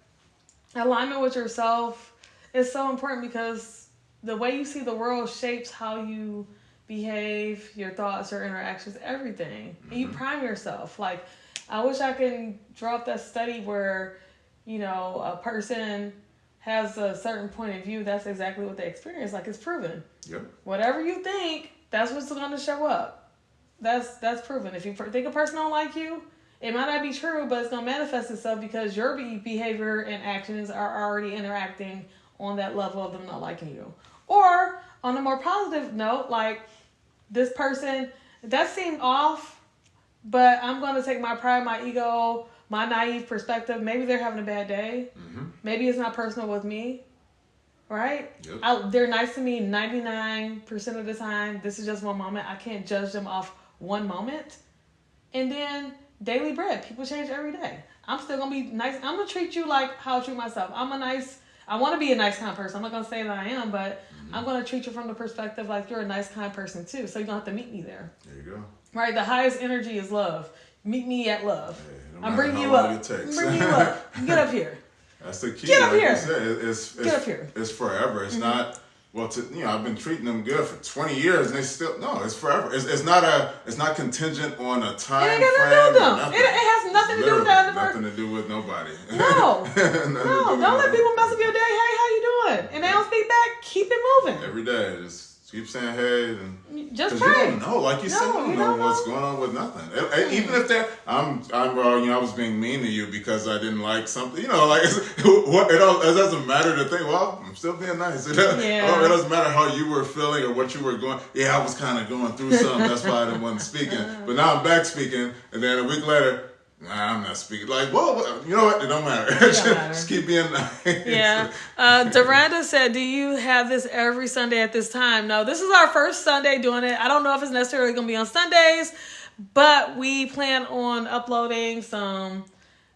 alignment with yourself is so important because the way you see the world shapes how you behave, your thoughts, your interactions, everything. And you prime yourself. Like, I wish I could draw up that study where, a person has a certain point of view, that's exactly what they experience. Like, it's proven. Yep. Whatever you think, that's what's going to show up. That's proven. If you think a person don't like you, it might not be true, but it's going to manifest itself because your behavior and actions are already interacting on that level of them not liking you. Or, on a more positive note, like, this person, that seemed off, but I'm going to take my pride, my ego, my naive perspective. Maybe they're having a bad day. Mm-hmm. Maybe it's not personal with me. Right? Yep. They're nice to me 99% of the time. This is just one moment. I can't judge them off one moment. And then daily bread. People change every day. I'm still going to be nice. I'm going to treat you like how I treat myself. I want to be a nice, kind person. I'm not going to say that I am, but I'm going to treat you from the perspective like you're a nice, kind person too. So you don't have to meet me there. There you go. Right? The highest energy is love. Meet me at love. Hey, I'm bringing you up. Get up here. That's the key. Get up here. Get up here. It's forever. It's not. Well, I've been treating them good for 20 years, and they still it's forever. It's not contingent on a time frame. It ain't got nothing to do with them. It has nothing to do with that. Nothing to do with nobody. No, don't let people mess up your day. Hey, how you doing? And they don't speak back. Keep it moving. Every day, just keep saying hey, and just pray. You don't know, like you said, you don't know what's going on with nothing. Even if I was being mean to you because I didn't like something. Like it doesn't matter to think. Well, I'm still being nice. It doesn't matter how you were feeling or what you were going. Yeah, I was kind of going through something. That's why I didn't want to speak. But now I'm back speaking, and then a week later. Nah, I'm not speaking. Like, whoa, you know what? It don't matter. Just keep being nice. Yeah. Duranda said, do you have this every Sunday at this time? No, this is our first Sunday doing it. I don't know if it's necessarily going to be on Sundays, but we plan on uploading some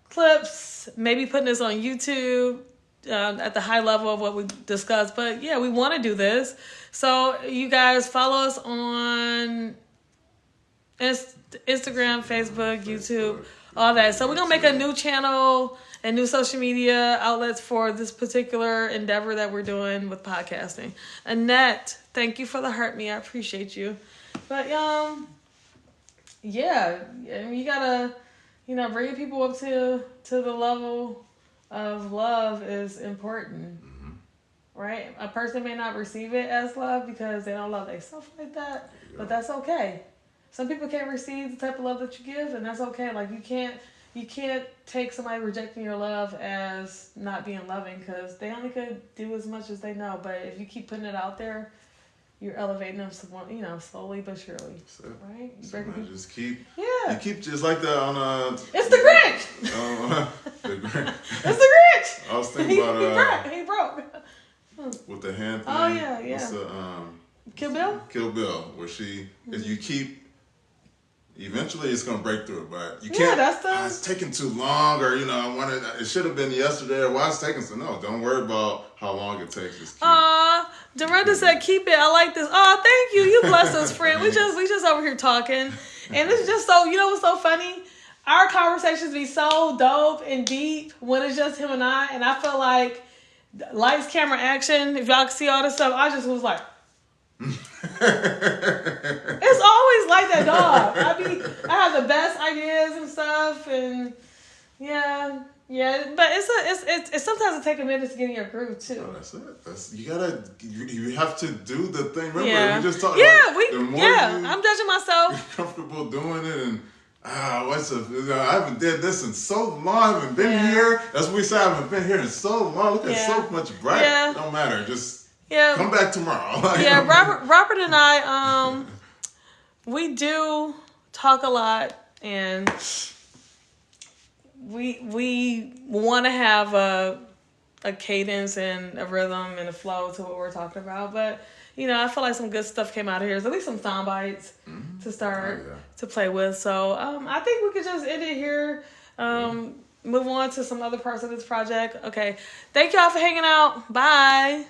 clips, maybe putting this on YouTube at the high level of what we discussed. But yeah, we want to do this. So you guys follow us on Instagram, Facebook, YouTube. All that. So we're going to make a new channel and new social media outlets for this particular endeavor that we're doing with podcasting. Annette, thank you for the heart me. I appreciate you. But, yeah, you got to, bringing people up to the level of love is important. Mm-hmm. Right? A person may not receive it as love because they don't love themselves like that, but that's okay. Some people can't receive the type of love that you give, and that's okay. Like, you you can't take somebody rejecting your love as not being loving, because they only could do as much as they know. But if you keep putting it out there, you're elevating them, slowly but surely. Right? So man, just keep. Yeah. You keep just like that on It's the Grinch. The Grinch. It's the Grinch. I was thinking about he broke. with the hand thing. Oh yeah. What's the Kill Bill. Kill Bill, where if you keep. Eventually, it's gonna break through, but you can't. Yeah, that's it's taking too long, or I wanted. It should have been yesterday, or why it's taking so? No, don't worry about how long it takes. Just keep. Dorinda said, "Keep it." I like this. Oh, thank you. You blessed us, friend. We just over here talking, and it's just so. You know what's so funny? Our conversations be so dope and deep when it's just him and I feel like lights, camera, action. If y'all can see all this stuff, I just was like. It's always like that, dog. I have the best ideas and stuff, and yeah. But it's sometimes it take a minute to get in your groove too. Oh, that's it. You have to do the thing. Remember, Yeah. we just talked. Yeah, I'm judging myself. You're comfortable doing it, and I haven't did this in so long. I haven't been here. That's what we say. I haven't been here in so long. Look at so much bright. Yeah. Don't matter. Just. Yeah. Come back tomorrow. Yeah, Robert and I, we do talk a lot, and we want to have a cadence and a rhythm and a flow to what we're talking about. But I feel like some good stuff came out of here. There's at least some sound bites to start to play with. So I think we could just end it here. Move on to some other parts of this project. Okay, thank y'all for hanging out. Bye.